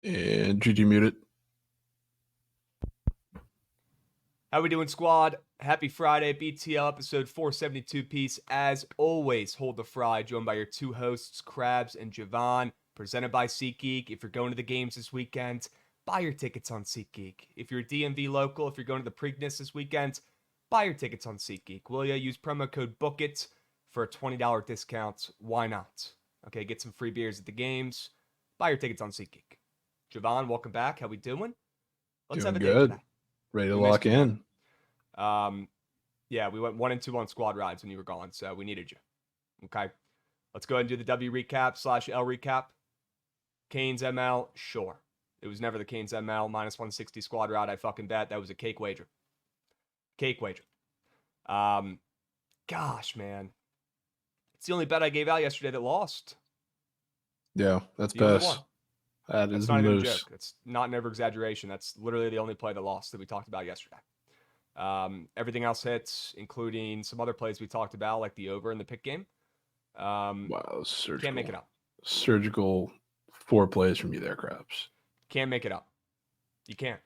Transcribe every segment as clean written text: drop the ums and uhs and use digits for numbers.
And GG muted. How we doing, squad? Happy Friday, BTL episode 472 piece. As always, hold the fry, joined by your two hosts, Krabs and Jovan, presented by SeatGeek. If you're going to the games this weekend, buy your tickets on SeatGeek. If you're a DMV local, if you're going to the Preakness this weekend, buy your tickets on SeatGeek. Will ya? Use promo code Bookit for a $20 discount. Why not? Okay, get some free beers at the games. Buy your tickets on SeatGeek. Jovan, welcome back. How we doing? Let's Doing have a day good. today. Ready to We missed lock you, man. in. Yeah, we went 1 and 2 on squad rides when you were gone, so we needed you. Okay. Let's go ahead and do the W recap / L recap. Canes ML, sure. It was never the Canes ML minus 160 squad ride. I fucking bet that was a cake wager. Cake wager. Gosh, man. It's the only bet I gave out yesterday that lost. Yeah, that's The only best. one. That That's is not even a moose. joke. That's not an over exaggeration. That's literally the only play that lost that we talked about yesterday. Everything else hits, including some other plays we talked about, like the over in the pick game. Wow, surgical. Can't make it up. Surgical 4 plays from you there, Krabs. Can't make it up. You can't.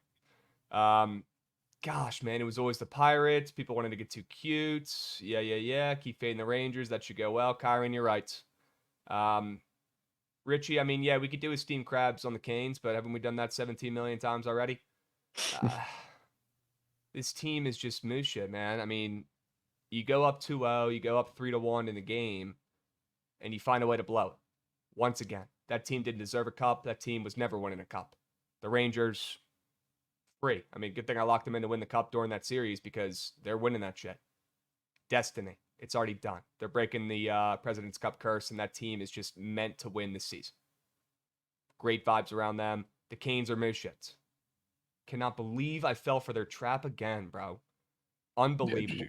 Gosh, man, it was always the Pirates. People wanted to get too cute. Yeah. Keep fading the Rangers. That should go well. Kyron, you're right. Richie, I mean, yeah, we could do a steamed crabs on the Canes, but haven't we done that 17 million times already? This team is just moose shit, man. I mean, you go up 2-0, you go up 3-1 in the game, and you find a way to blow it. Once again, that team didn't deserve a cup. That team was never winning a cup. The Rangers, free. I mean, good thing I locked them in to win the cup during that series because they're winning that shit. Destiny. It's already done. They're breaking the President's Cup curse, and that team is just meant to win this season. Great vibes around them. The Canes are moose shits. Cannot believe I fell for their trap again, bro. Unbelievable.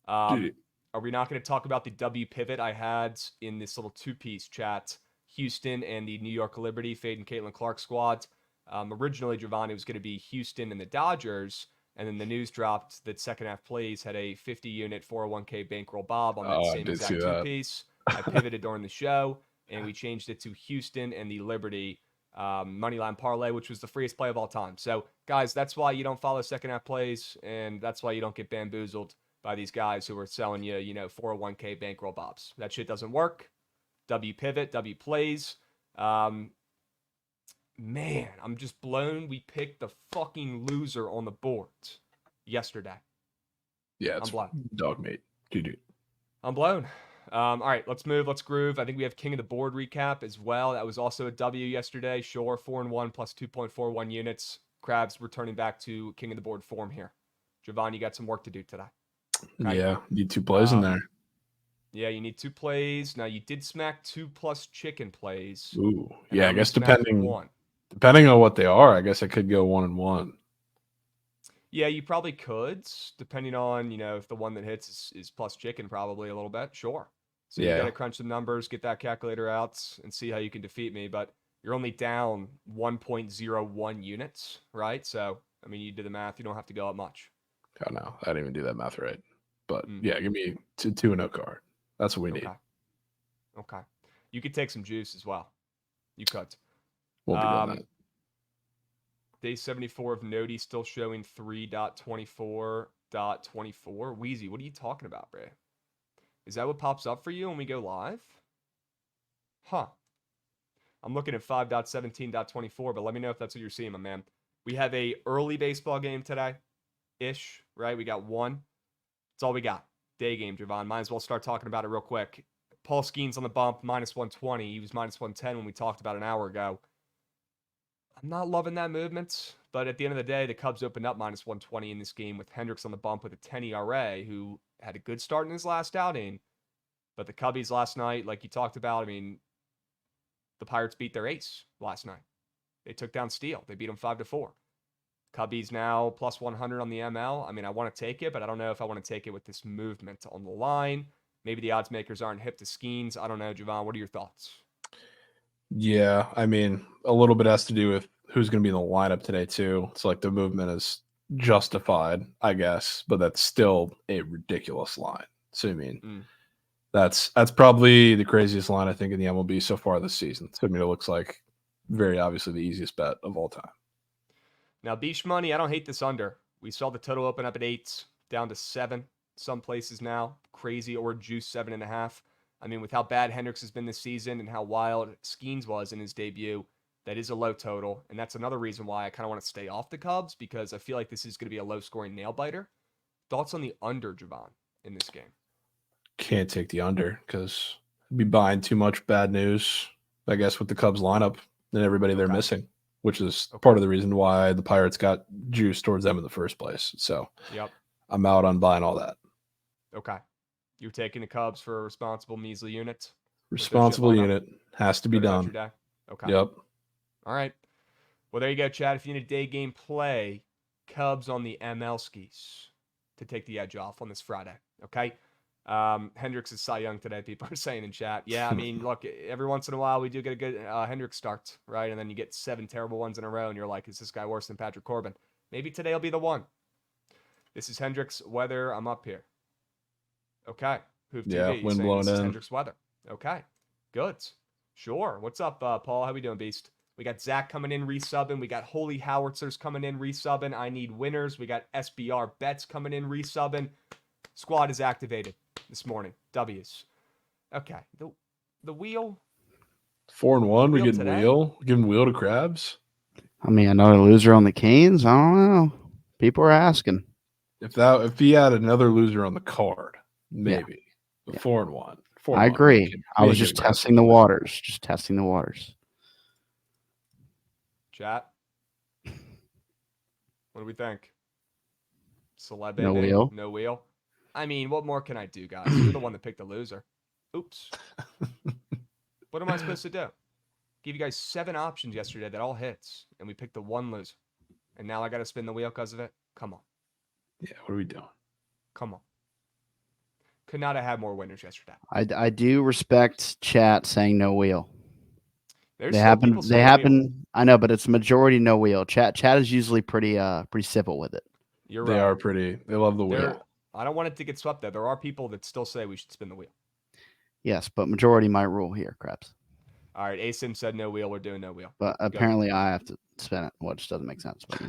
GG. Are we not going to talk about the W pivot I had in this little 2-piece chat? Houston and the New York Liberty, Fade and Caitlin Clark squad. Originally, Giovanni was going to be Houston and the Dodgers, and then the news dropped that second half plays had a 50-unit 401k bankroll Bob on that same exact 2-piece. I pivoted during the show, and we changed it to Houston and the Liberty moneyline parlay, which was the freest play of all time. So, guys, that's why you don't follow second half plays, and that's why you don't get bamboozled by these guys who are selling you, 401k bankroll bobs. That shit doesn't work. W pivot, W plays. Man, I'm just blown. We picked the fucking loser on the board yesterday. Yeah, it's dog mate. GG. I'm blown. All right, let's move. Let's groove. I think we have King of the Board recap as well. That was also a W yesterday. Sure, 4-1 plus 2.41 units. Krabs returning back to King of the Board form here. Jovan, you got some work to do today. Okay? Yeah, need 2 plays in there. Yeah, you need 2 plays. Now, you did smack 2+ chicken plays. Ooh, yeah, I guess depending on what they are, I guess I could go 1-1. Yeah, you probably could, depending on, if the one that hits is plus chicken probably a little bit. Sure. So you got to crunch some numbers, get that calculator out, and see how you can defeat me. But you're only down 1.01 units, right? So, I mean, you did the math. You don't have to go up much. Oh, no. I didn't even do that math right. But, yeah, give me 2-0 card. That's what we need. Okay. You could take some juice as well. You could. Won't be doing that. Day 74 of Nody still showing 3.24.24. Wheezy, what are you talking about, bro? Is that what pops up for you when we go live? Huh. I'm looking at 5.17.24, but let me know if that's what you're seeing, my man. We have a early baseball game today-ish, right? We got one. That's all we got. Day game, Jovan. Might as well start talking about it real quick. Paul Skeens on the bump, minus 120. He was minus 110 when we talked about an hour ago. I'm not loving that movement, but at the end of the day, the Cubs opened up minus 120 in this game with Hendricks on the bump with a 10 ERA, who had a good start in his last outing. But the Cubbies last night, like you talked about, I mean, the Pirates beat their ace last night. They took down Steele. They beat them 5-4. Cubbies now plus 100 on the ML. I mean, I want to take it, but I don't know if I want to take it with this movement on the line. Maybe the odds makers aren't hip to Skeens. I don't know, Jovan. What are your thoughts? Yeah, I mean, a little bit has to do with who's going to be in the lineup today, too. It's like the movement is justified, I guess, but that's still a ridiculous line. So, I mean, that's probably the craziest line, I think, in the MLB so far this season. So, I mean, it looks like very obviously the easiest bet of all time. Now, Beach money, I don't hate this under. We saw the total open up at 8, down to 7 some places now. Crazy, or juice 7.5. I mean, with how bad Hendricks has been this season and how wild Skeens was in his debut, that is a low total. And that's another reason why I kind of want to stay off the Cubs, because I feel like this is going to be a low-scoring nail-biter. Thoughts on the under, Jovan, in this game? Can't take the under because I'd be buying too much bad news, I guess, with the Cubs lineup and everybody they're missing, which is part of the reason why the Pirates got juice towards them in the first place. So I'm out on buying all that. Okay. You're taking the Cubs for a responsible measly unit? Responsible unit. Has to be done. Okay. Yep. All right. Well, there you go, Chad. If you need a day game play, Cubs on the ML skis to take the edge off on this Friday. Okay. Hendricks is Cy Young today, people are saying in chat. Yeah, I mean, look, every once in a while we do get a good Hendricks start, right? And then you get 7 terrible ones in a row, and you're like, is this guy worse than Patrick Corbin? Maybe today will be the one. This is Hendricks weather. I'm up here. Okay. Hoof TV. Yeah, wind blowing this is in. Hendricks weather. Okay. Good. Sure. What's up, Paul? How we doing, Beast? We got Zach coming in, resubbing. We got Holy Howitzers coming in, resubbing. I need winners. We got SBR bets coming in, resubbing. Squad is activated this morning. W's. Okay. The wheel. 4-1. We getting wheel. Giving wheel to Krabs. I mean, another loser on the Canes. I don't know. People are asking. If he had another loser on the card, maybe. Yeah. 4-1. I agree. I was just testing the waters. Just testing the waters. Chat. What do we think? Celeb no wheel. No wheel. I mean, what more can I do, guys? You're the one that picked the loser. Oops. What am I supposed to do? Gave you guys 7 options yesterday that all hits, and we picked the one loser. And now I got to spin the wheel because of it? Come on. Yeah, what are we doing? Come on. Could not have had more winners yesterday. I do respect chat saying no wheel. They happen. I know, but it's majority no wheel. Chat is usually pretty civil with it. You're right. They are pretty. They love the wheel. I don't want it to get swept there. There are people that still say we should spin the wheel. Yes, but majority might rule here, Krabs. All right, ASIM said no wheel. We're doing no wheel. But apparently I have to spin it, which doesn't make sense. But,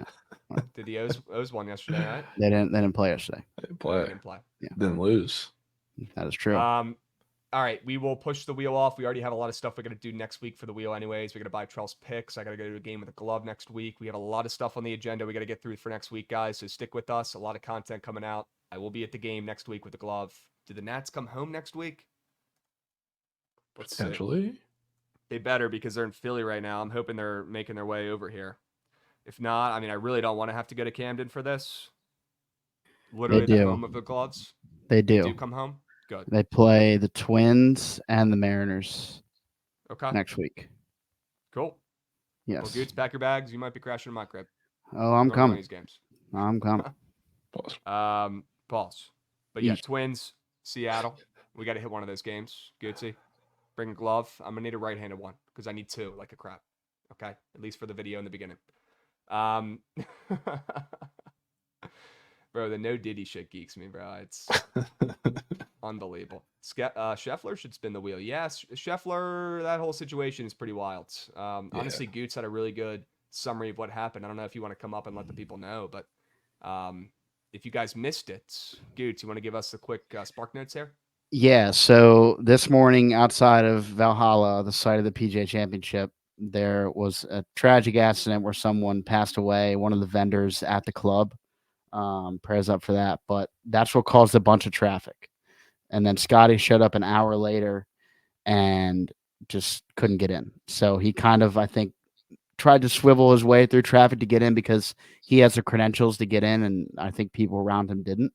right. Did the O's won yesterday, right? They didn't play yesterday. They didn't play. Yeah. Didn't lose. That is true. All right, we will push the wheel off. We already have a lot of stuff we're going to do next week for the wheel anyways. We're going to buy Trell's picks. I got to go to a game with a glove next week. We have a lot of stuff on the agenda we got to get through for next week, guys. So stick with us. A lot of content coming out. I will be at the game next week with the glove. Do the Nats come home next week? Potentially. They better, because they're in Philly right now. I'm hoping they're making their way over here. If not, I mean, I really don't want to have to go to Camden for this. Literally the home of the gloves. They do. They do come home? Good. They play the Twins and the Mariners next week. Cool. Yes. Well, Goots, pack your bags. You might be crashing in my crib. Oh, I'm coming. These games. I'm coming. Pause. But yeah, Twins, Seattle. We got to hit one of those games. Gootsy, bring a glove. I'm going to need a right-handed one because I need 2 like a crap. Okay? At least for the video in the beginning. Bro, the no Diddy shit geeks me, bro. It's unbelievable. Scheffler should spin the wheel. Yes, Scheffler, that whole situation is pretty wild. Honestly, Goots had a really good summary of what happened. I don't know if you want to come up and let the people know, but if you guys missed it, Goots, you want to give us a quick spark notes here? Yeah, so this morning outside of Valhalla, the site of the PGA Championship, there was a tragic accident where someone passed away, one of the vendors at the club. Prayers up for that. But that's what caused a bunch of traffic. And then Scotty showed up an hour later and just couldn't get in. So he kind of, I think, tried to swivel his way through traffic to get in because he has the credentials to get in, and I think people around him didn't.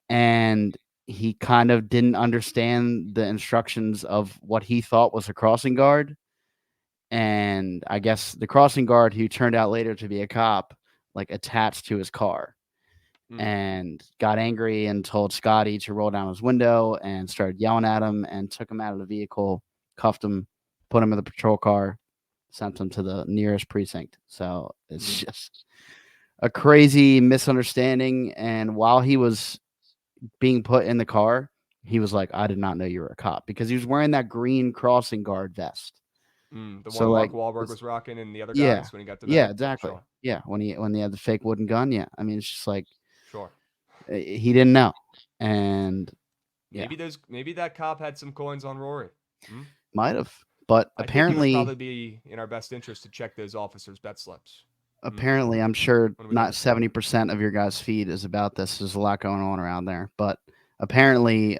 And he kind of didn't understand the instructions of what he thought was a crossing guard. And I guess the crossing guard, who turned out later to be a cop, like attached to his car and got angry and told Scotty to roll down his window and started yelling at him and took him out of the vehicle, cuffed him, put him in the patrol car, sent him to the nearest precinct. So it's just a crazy misunderstanding. And while he was being put in the car, he was like, I did not know you were a cop, because he was wearing that green crossing guard vest. The So, one like, Mark Wahlberg it's- was rocking and the other yeah, guys when he got to yeah, exactly. Sure. Yeah, when they had the fake wooden gun. Yeah, I mean, it's just like Sure. he didn't know, and yeah, Maybe that cop had some coins on Rory. might have, but I think it would apparently, probably be in our best interest to check those officers' bet slips. I'm sure What do we not do? 70% of your guys' feed is about this. There's a lot going on around there, but apparently,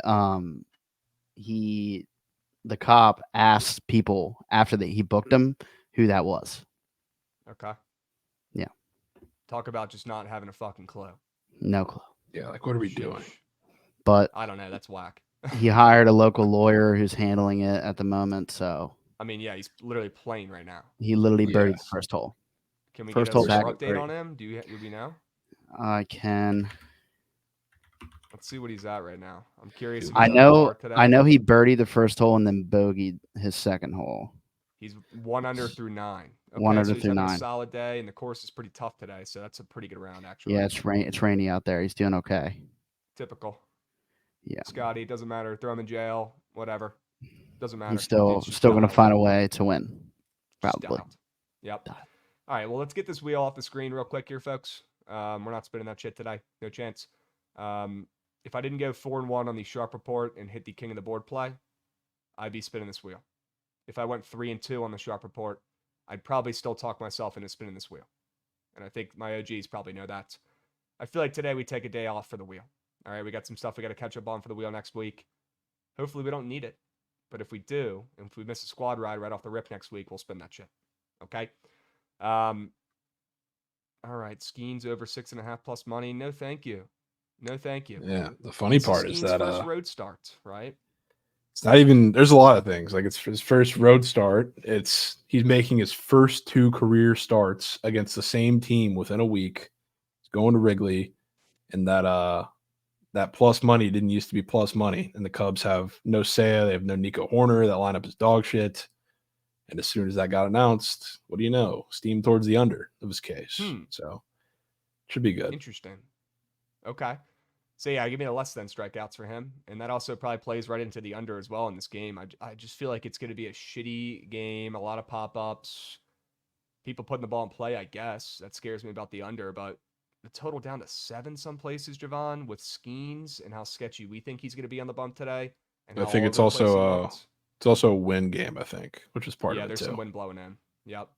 the cop asked people after that he booked them who that was. Okay. Yeah. Talk about just not having a fucking clue. No clue. Yeah, like what are we doing? Sheesh. But I don't know. That's whack. he hired a local lawyer who's handling it at the moment, so I mean, yeah, he's literally playing right now. he literally birdied Yeah. the first hole. Can we First get a hole score back at update three. on him? Do we know? I can. Let's see what he's at right now. I'm curious if I he's on know. par today. I know he birdied the first hole and then bogeyed his second hole. He's 1 under through 9. Okay, 1 under so he's through having 9. a solid day, and the course is pretty tough today, so that's a pretty good round, actually. Yeah, it's rainy out there. He's doing okay. Typical. Yeah, Scotty, doesn't matter. Throw him in jail, whatever. Doesn't matter. he's still Dude's just going to dialed. find a way to win. Just Probably. dialed. Yep. Dialed. All right, well, let's get this wheel off the screen real quick here, folks. We're not spinning that shit today. No chance. If I didn't go 4-1 on the sharp report and hit the king of the board play, I'd be spinning this wheel. If I went 3-2 on the sharp report, I'd probably still talk myself into spinning this wheel. And I think my OGs probably know that. I feel like today we take a day off for the wheel. All right, we got some stuff we got to catch up on for the wheel next week. Hopefully we don't need it. But if we do, and if we miss a squad ride right off the rip next week, we'll spin that shit. Okay? All right, Skeens over 6.5 plus money. No, thank you. No, thank you. Yeah, the funny part is Skeen's that first road start, right? it's not even. There's a lot of things. Like it's his first road start. He's making his first 2 career starts against the same team within a week. He's going to Wrigley, and that plus money didn't used to be plus money. And the Cubs have no Seiya, they have no Nico Horner. That lineup is dog shit. And as soon as that got announced, what do you know? Steam towards the under of his case. So should be good. Interesting. Okay. So yeah, give me the less than strikeouts for him, and that also probably plays right into the under as well in this game. I just feel like it's going to be a shitty game, a lot of pop-ups, people putting the ball in play. I guess that scares me about the under, but the total down to 7 some places, Jovan, with Skeens and how sketchy we think he's going to be on the bump today, and I how think all it's over the place he also looked. it's also a win game, I think, which is part Yeah, of it there's too. some wind blowing in. Yep,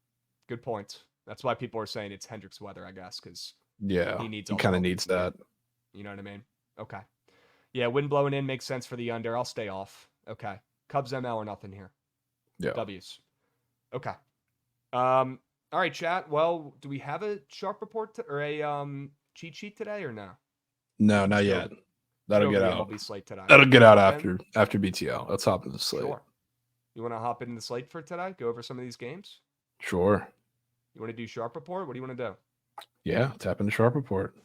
good point. That's why people are saying it's Hendricks weather, I guess, because Yeah, he he kind of needs that. You know what I mean? Okay. Yeah, wind blowing in makes sense for the under. I'll stay off. Okay. Cubs ML or nothing here. Yeah. W's. Okay. All right, chat. Well, do we have a sharp report or a cheat sheet today or no? No, not yet. That'll get out. MLB slate today. That'll get out Okay. after BTL. Let's hop into the slate. Sure. You want to hop into the slate for today? Go over some of these games? Sure. You want to do sharp report? What do you want to do? Yeah, tap into sharp report.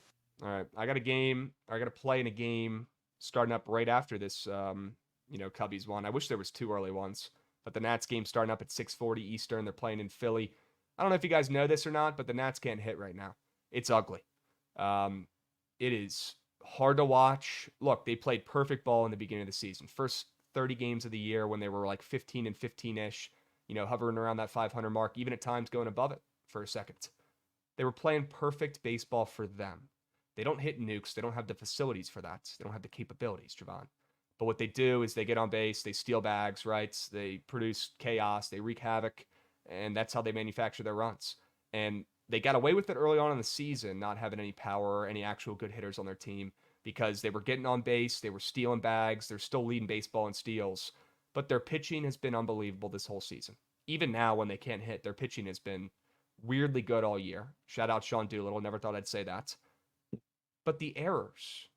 All right. I got to play in a game starting up right after this Cubbies one. I wish there was 2 early ones, but the Nats game starting up at 6:40 Eastern. They're playing in Philly. I don't know if you guys know this or not, but the Nats can't hit right now. It's ugly. It is hard to watch. Look, they played perfect ball in the beginning of the season. First 30 games of the year when they were like 15 and 15-ish, hovering around that 500 mark, even at times going above it for a second. They were playing perfect baseball for them. They don't hit nukes. They don't have the facilities for that. They don't have the capabilities, Jovan. But what they do is they get on base, they steal bags, right? They produce chaos, they wreak havoc, and that's how they manufacture their runs. And they got away with it early on in the season, not having any power or any actual good hitters on their team because they were getting on base, they were stealing bags, they're still leading baseball in steals. But their pitching has been unbelievable this whole season. Even now when they can't hit, their pitching has been weirdly good all year. Shout out Sean Doolittle, never thought I'd say that. But the errors.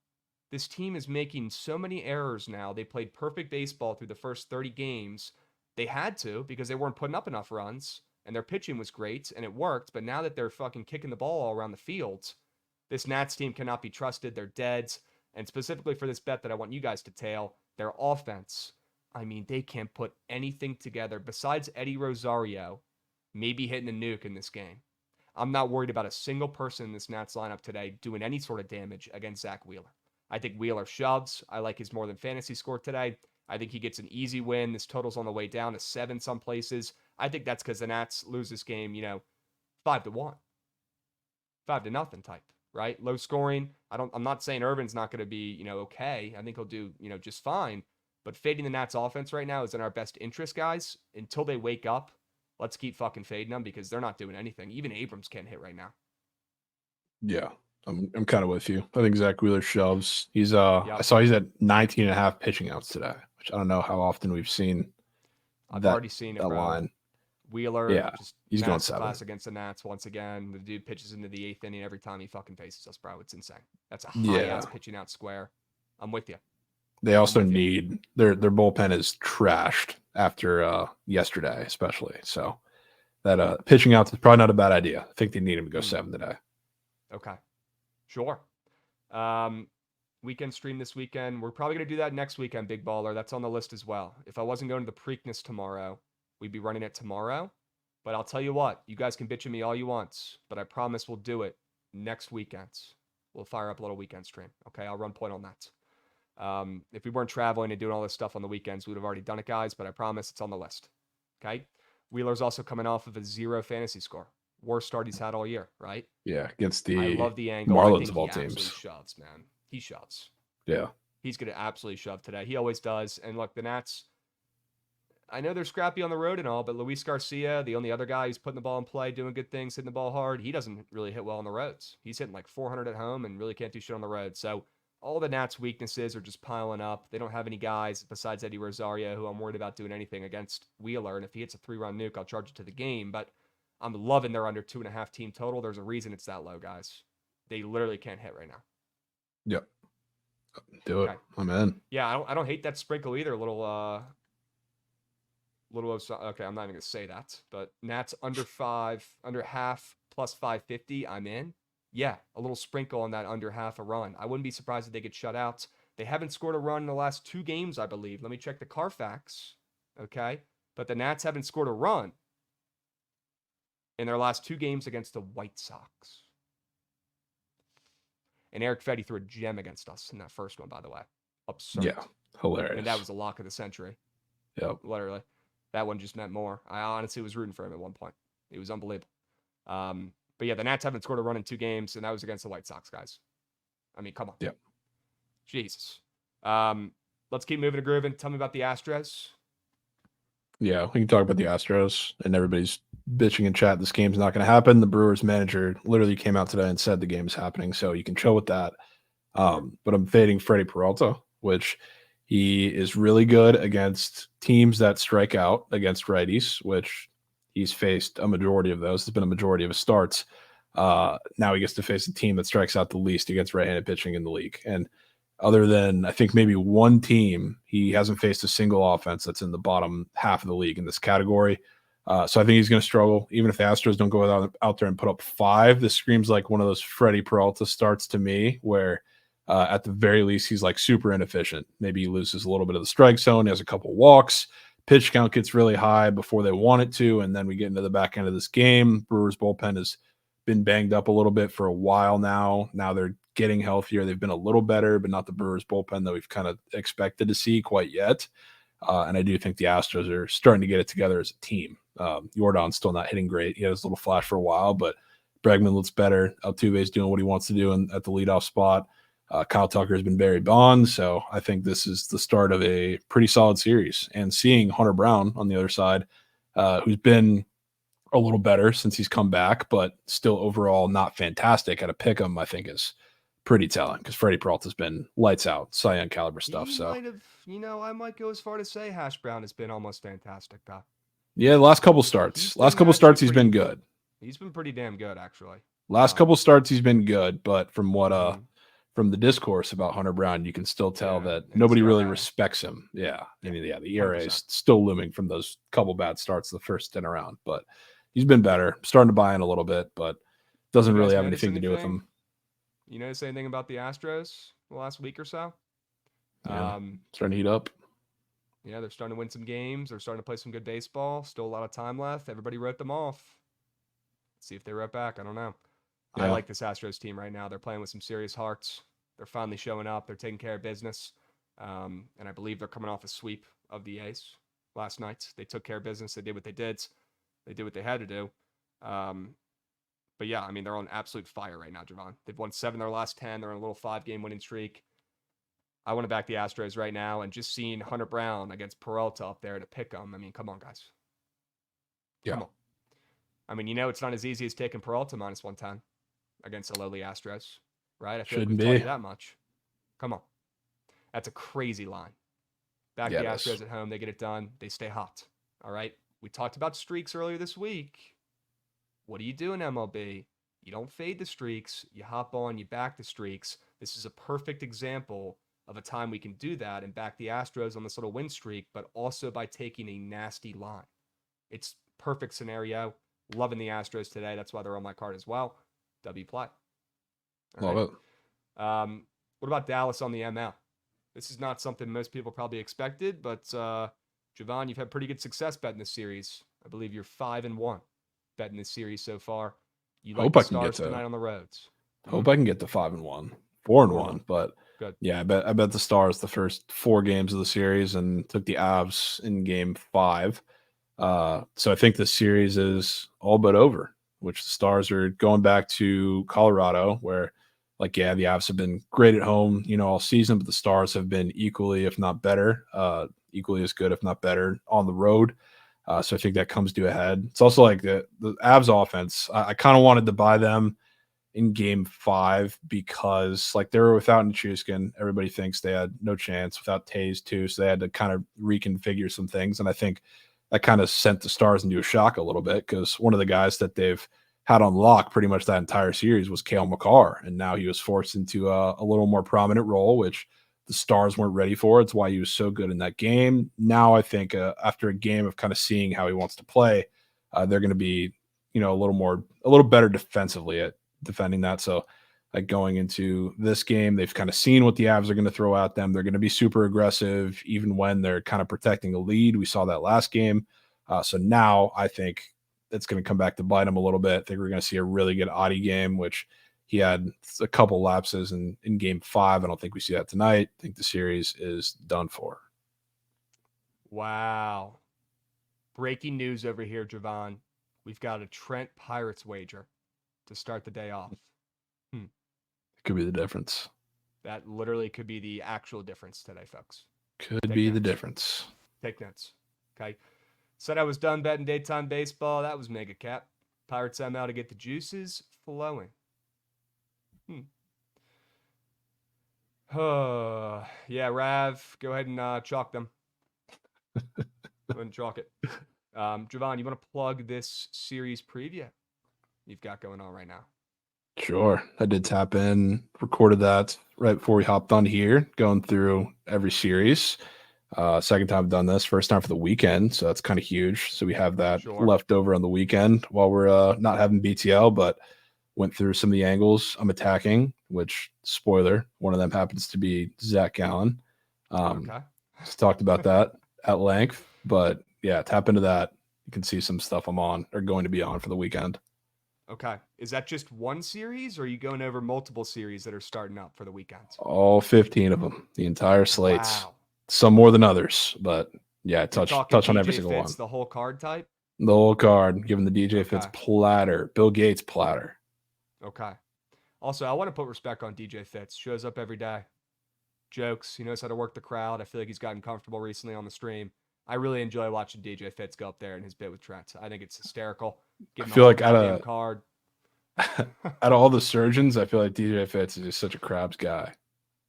This team is making so many errors now. They played perfect baseball through the first 30 games. They had to because they weren't putting up enough runs, and their pitching was great, and it worked. But now that they're fucking kicking the ball all around the field, this Nats team cannot be trusted. They're dead. And specifically for this bet that I want you guys to tail, their offense, I mean, they can't put anything together besides Eddie Rosario maybe hitting a nuke in this game. I'm not worried about a single person in this Nats lineup today doing any sort of damage against Zach Wheeler. I think Wheeler shoves. I like his more than fantasy score today. I think he gets an easy win. This total's on the way down to 7 some places. I think that's because the Nats lose this game, 5-1, 5-0 type, right? Low scoring. I'm not saying Irvin's not going to be, okay. I think he'll do, just fine. But fading the Nats offense right now is in our best interest, guys. Until they wake up, let's keep fucking fading them because they're not doing anything. Even Abrams can't hit right now. Yeah. I'm kind of with you. I think Zach Wheeler shoves. He's Yep. I saw he's at 19.5 pitching outs today, which I don't know how often we've seen I've that, already seen it, that bro. line. Wheeler, Yeah, just he's going masterclass 7. against the Nats once again. The dude pitches into the 8th inning every time he fucking faces us, bro. It's insane. That's a high ass Yeah. pitching out square. I'm with you. They also with you. need their bullpen is trashed after yesterday, especially. So that pitching out is probably not a bad idea. I think they need him to go 7 today. Okay. Sure. Weekend stream this weekend. We're probably going to do that next weekend, Big Baller. That's on the list as well. If I wasn't going to the Preakness tomorrow, we'd be running it tomorrow. But I'll tell you what, you guys can bitch at me all you want, but I promise we'll do it next weekend. We'll fire up a little weekend stream. Okay, I'll run point on that. If we weren't traveling and doing all this stuff on the weekends, we would have already done it, guys, but I promise it's on the list. Okay? Wheeler's also coming off of a 0 fantasy score. Worst start he's had all year, right? Yeah, against the I love the angle. Marlins I think of all he absolutely teams. shoves, man. He shoves. Yeah. He's going to absolutely shove today. He always does. And look, the Nats, I know they're scrappy on the road and all, but Luis Garcia, the only other guy who's putting the ball in play, doing good things, hitting the ball hard, he doesn't really hit well on the roads. He's hitting like 400 at home and really can't do shit on the road. So all the Nats' weaknesses are just piling up. They don't have any guys besides Eddie Rosario who I'm worried about doing anything against Wheeler. And if he hits a 3-run nuke, I'll charge it to the game. But I'm loving their under 2.5 team total. There's a reason it's that low, guys. They literally can't hit right now. Yep. Do it. Okay. I'm in. Yeah, I don't hate that sprinkle either. Okay, I'm not even gonna say that, but Nats under half plus 550. I'm in. Yeah, a little sprinkle on that under half a run. I wouldn't be surprised if they get shut out. They haven't scored a run in the last 2 games, I believe. Let me check the Carfax. Okay, but the Nats haven't scored a run in their last 2 games against the White Sox. And Eric Fetty threw a gem against us in that first one, by the way. Absurd. Yeah, hilarious. I mean, that was the lock of the century. Yep. Literally. That one just meant more. I honestly was rooting for him at one point. It was unbelievable. But yeah, the Nats haven't scored a run in 2 games, and that was against the White Sox, guys. I mean, come on. Yep. Jesus. Let's keep moving to grooving. Tell me about the Astros. Yeah, we can talk about the Astros, and everybody's bitching in chat. This game's not going to happen. The Brewers manager literally came out today and said the game's happening, so you can chill with that. But I'm fading Freddie Peralta, which he is really good against teams that strike out against righties, which he's faced a majority of those. It's been a majority of his starts. Now he gets to face a team that strikes out the least against right-handed pitching in the league. And other than, I think, maybe one team, he hasn't faced a single offense that's in the bottom half of the league in this category. So I think he's going to struggle. Even if the Astros don't go out there and put up 5, this screams like one of those Freddie Peralta starts to me where at the very least he's like super inefficient. Maybe he loses a little bit of the strike zone, he has a couple walks, pitch count gets really high before they want it to, and then we get into the back end of this game. Brewers bullpen has been banged up a little bit for a while now. Now they're getting healthier. They've been a little better, but not the Brewers bullpen that we've kind of expected to see quite yet. And I do think the Astros are starting to get it together as a team. Jordan's still not hitting great. He had his little flash for a while, but Bregman looks better. Altuve's doing what he wants to do at the leadoff spot. Kyle Tucker has been Barry Bonds, so I think this is the start of a pretty solid series. And seeing Hunter Brown on the other side, who's been a little better since he's come back, but still overall not fantastic at a pick 'em, I think is pretty telling because Freddie Peralta's been lights out, Cy Young caliber stuff. He So might have, I might go as far to say Hash Brown has been almost fantastic, though. yeah, the last couple starts, he's been good. He's been pretty damn good, actually. Last couple starts, he's been good, but from what from the discourse about Hunter Brown, you can still tell that nobody really respects him. Yeah, I mean, the ERA is still looming from those couple bad starts the first 10 around, but he's been better. Starting to buy in a little bit, but doesn't really have anything to do with him. You notice anything about the Astros the last week or so? Yeah, starting to heat up. Yeah, they're starting to win some games. They're starting to play some good baseball. Still a lot of time left. Everybody wrote them off. Let's see if they wrote back. I don't know. Yeah. I like this Astros team right now. They're playing with some serious hearts. They're finally showing up. They're taking care of business. And I believe they're coming off a sweep of the A's last night. They took care of business. They did what they did. They did what they had to do. But yeah, I mean, they're on absolute fire right now, Jovan. They've won 7 of their last 10. They're on a little 5-game winning streak. I want to back the Astros right now, and just seeing Hunter Brown against Peralta up there to pick them. I mean, come on, guys. Yeah. Come on. I mean, it's not as easy as taking Peralta minus 110 against the lowly Astros, right? I feel like we've told you that much. Come on. That's a crazy line. Back the Astros at home. They get it done. They stay hot. All right? We talked about streaks earlier this week. What do you do in MLB? You don't fade the streaks. You hop on. You back the streaks. This is a perfect example of a time we can do that and back the Astros on this little win streak, but also by taking a nasty line. It's perfect scenario. Loving the Astros today. That's why they're on my card as well. W play. Love it. What about Dallas on the ML? This is not something most people probably expected, but Jovan, you've had pretty good success betting this series. I believe you're 5-1 betting this series so far. You like the Stars tonight on the roads. Hope I can get to 5-1, 4-1, but good. Yeah, I bet the Stars the first 4 games of the series and took the Avs in game 5. So I think the series is all but over, which the Stars are going back to Colorado where, the Avs have been great at home, all season, but the Stars have been equally, if not better, equally as good, if not better, on the road. So I think that comes to a head. It's also like the Avs offense. I kind of wanted to buy them in game 5 because they were without Nichushkin. Everybody thinks they had no chance without Taves too. So they had to kind of reconfigure some things. And I think that kind of sent the Stars into a shock a little bit because one of the guys that they've had on lock pretty much that entire series was Cale Makar. And now he was forced into a little more prominent role, which the Stars weren't ready for. It's why he was so good in that game. Now I think after a game of kind of seeing how he wants to play, they're going to be, a little better defensively at defending that. So going into this game, they've kind of seen what the Avs are going to throw at them. They're going to be super aggressive, even when they're kind of protecting a lead. We saw that last game. So now I think it's going to come back to bite him a little bit. I think we're going to see a really good Adi game, which he had a couple lapses in game 5. I don't think we see that tonight. I think the series is done for. Wow. Breaking news over here, Jovan. We've got a Trent Pirates wager to start the day off. It could be the difference. That literally could be the actual difference today, folks. Could be the difference. Take notes. Okay. Said I was done betting daytime baseball. That was Mega Cap. Pirates ML to get the juices flowing. Yeah, Rav, go ahead and chalk them. Go ahead and chalk it. Jovan, you want to plug this series preview you've got going on right now? Sure. I did tap in, recorded that right before we hopped on here, going through every series. Second time I've done this, first time for the weekend. So that's kind of huge. So we have that left over on the weekend while we're not having BTL, but went through some of the angles I'm attacking, which, spoiler, one of them happens to be Zach Gallen. Just talked about that at length. But yeah, tap into that. You can see some stuff I'm on or going to be on for the weekend. Okay. Is that just one series, or are you going over multiple series that are starting up for the weekend? All 15 of them, the entire slates. Wow. Some more than others, but yeah, touch on every single one. The whole card type? The whole card, giving the DJ Fitz platter, Bill Gates platter. Okay. Also, I want to put respect on DJ Fitz. Shows up every day. Jokes. He knows how to work the crowd. I feel like he's gotten comfortable recently on the stream. I really enjoy watching DJ Fitz go up there in his bit with Trent. I think it's hysterical. I feel like out of all the surgeons, I feel like DJ Fitz is just such a Krabs guy.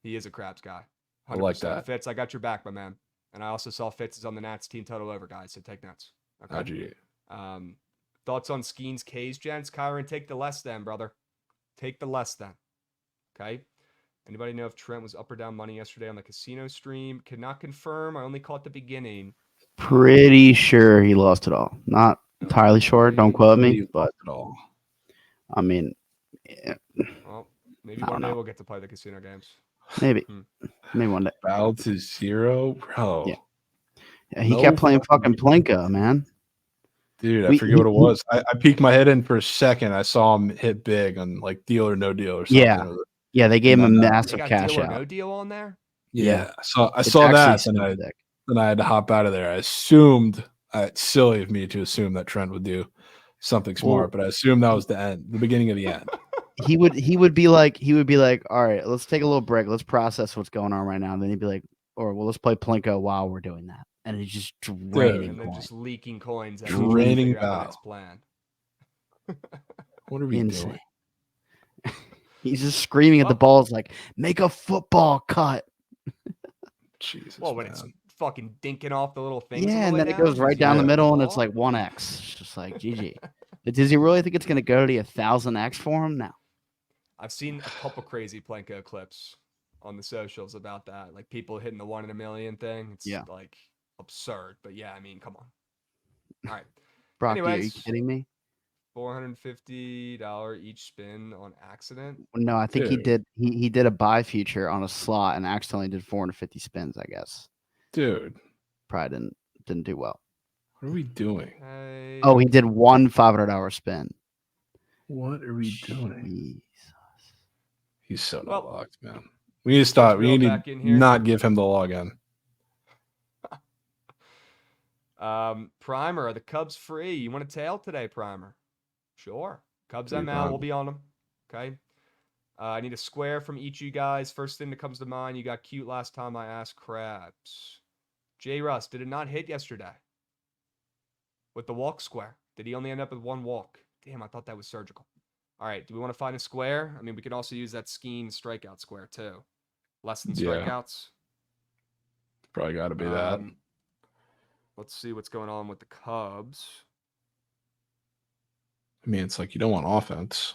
He is a Krabs guy. 100%. I like that. Fitz, I got your back, my man. And I also saw Fitz is on the Nats team total over, guys, so take notes. Okay. Thoughts on Skeens K's, gents? Kyron, take the less than, brother. Take the less than. Okay. Anybody know if Trent was up or down money yesterday on the casino stream? Cannot confirm. I only caught the beginning. Pretty sure he lost it all. Not entirely sure. Don't quote me, but I mean, yeah. Well, maybe one day we'll get to play the casino games. Maybe. Maybe one day. Battle to 0, bro. Yeah, he kept playing fucking Plinko, man. Dude, I forget what it was. I peeked my head in for a second. I saw him hit big on Deal or No Deal or something. Yeah, they gave him a massive cash Deal or out. No Deal on there? Yeah. So I It's saw actually that, so and thick. then I had to hop out of there. I assumed it's silly of me to assume that Trent would do something Well, smart, but I assumed that was the beginning of the end. he would be like, all right, let's take a little break. Let's process what's going on right now. And then he'd be like, well, let's play Plinko while we're doing that. And he's just draining And then coins. just leaking coins as he's trying to Draining figure out the Val. next plan. What are we Insane. doing? He's just screaming at the Well- balls like, make a football cut. Jesus, Well, when man. it's fucking dinking off the little things. Yeah, on the and way then it down, goes right just down the yanking middle, and it's ball. like 1x. It's just like GG. But does he really think it's going to go to 1,000x for him? No. I've seen a couple crazy Plenko clips on the socials about that, like people hitting the 1 in a million thing. It's Yeah. like absurd, but yeah, I mean, come on. All right, Brocky, are you Anyways. kidding me? $450 each spin on accident. No, I think he Dude. did. He did a buy future on a slot and accidentally did 450 spins. I guess Dude, probably didn't do well. what are we doing? Hey, Oh, he did one $500 spin. What are we doing? Jeez. He's so Well, not locked, man. We need to stop. We reel need back to in here. not give him the login. Primer, are the Cubs free? You want a tail today, Primer? Sure. Cubs Free ML, we'll Prime. be on them. Okay. I need a square from each of you guys. First thing that comes to mind, you got cute last time I asked Krabs. J. Russ, did it not hit yesterday? With the walk square? Did he only end up with one walk? Damn, I thought that was surgical. All right, do we want to find a square? I mean, we can also use that scheme strikeout square too. Less than Yeah. strikeouts. Probably got to be that. Let's see what's going on with the Cubs. I mean, it's like you don't want offense.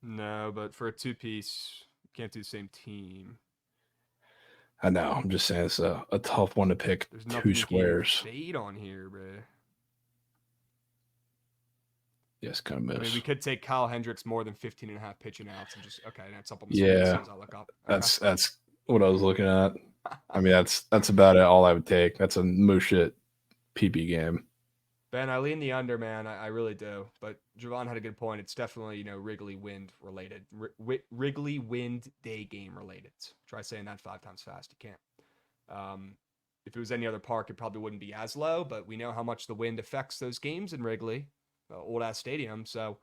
No, but for a two-piece, you can't do the same team. I know. I'm just saying it's a tough one to pick. There's Two nothing squares. fade on here, bro. Yes, kind of I mean, miss. we could take Kyle Hendricks more than 15 and a half pitching outs and just okay. That's up on the Yeah. screen as soon as I look up. Okay. That's what I was looking at. I mean, that's about it. All I would take. That's a moose shit PP game. Ben, I lean the under, man. I really do. But Jovan had a good point. It's definitely, Wrigley Wind related. Wrigley Wind day game related. Try saying that 5 times fast. You can't. If it was any other park, it probably wouldn't be as low. But we know how much the wind affects those games in Wrigley, old ass stadium. So,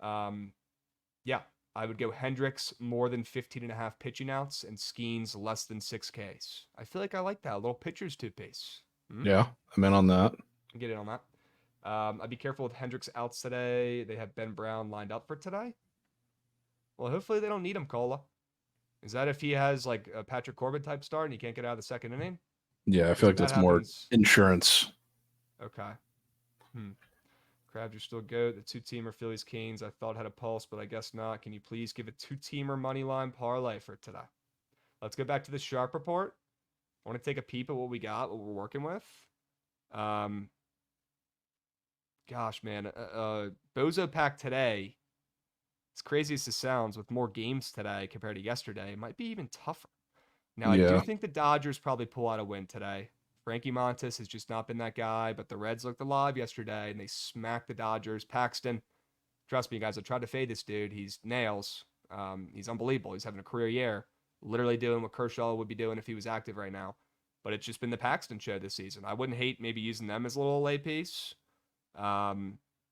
yeah, I would go Hendricks more than 15 and a half pitching outs and Skeens less than 6 Ks. I feel like I like that. A little pitcher's two-piece. Yeah, I'm in on that. Get in on that. I'd be careful with Hendricks outs today. They have Ben Brown lined up for today. Well, hopefully they don't need him, Cola. Is that if he has like a Patrick Corbin type start and he can't get out of the second inning? Yeah, I feel like If that that's more happens- insurance. Okay. Krabs, you're still good. The 2-teamer Phillies Canes I thought had a pulse, but I guess not. Can you please give a 2-teamer money line parlay for today? Let's go back to the sharp report. I want to take a peep at what we got, what we're working with. Gosh, man, Bozo Pack today, as crazy as this sounds, with more games today compared to yesterday, it might be even tougher. Now, I do Yeah. think the Dodgers probably pull out a win today. Frankie Montas has just not been that guy, but the Reds looked alive yesterday, and they smacked the Dodgers. Paxton, trust me, guys, I tried to fade this dude. He's nails. He's unbelievable. He's having a career year, literally doing what Kershaw would be doing if he was active right now. But it's just been the Paxton show this season. I wouldn't hate maybe using them as a little lay piece.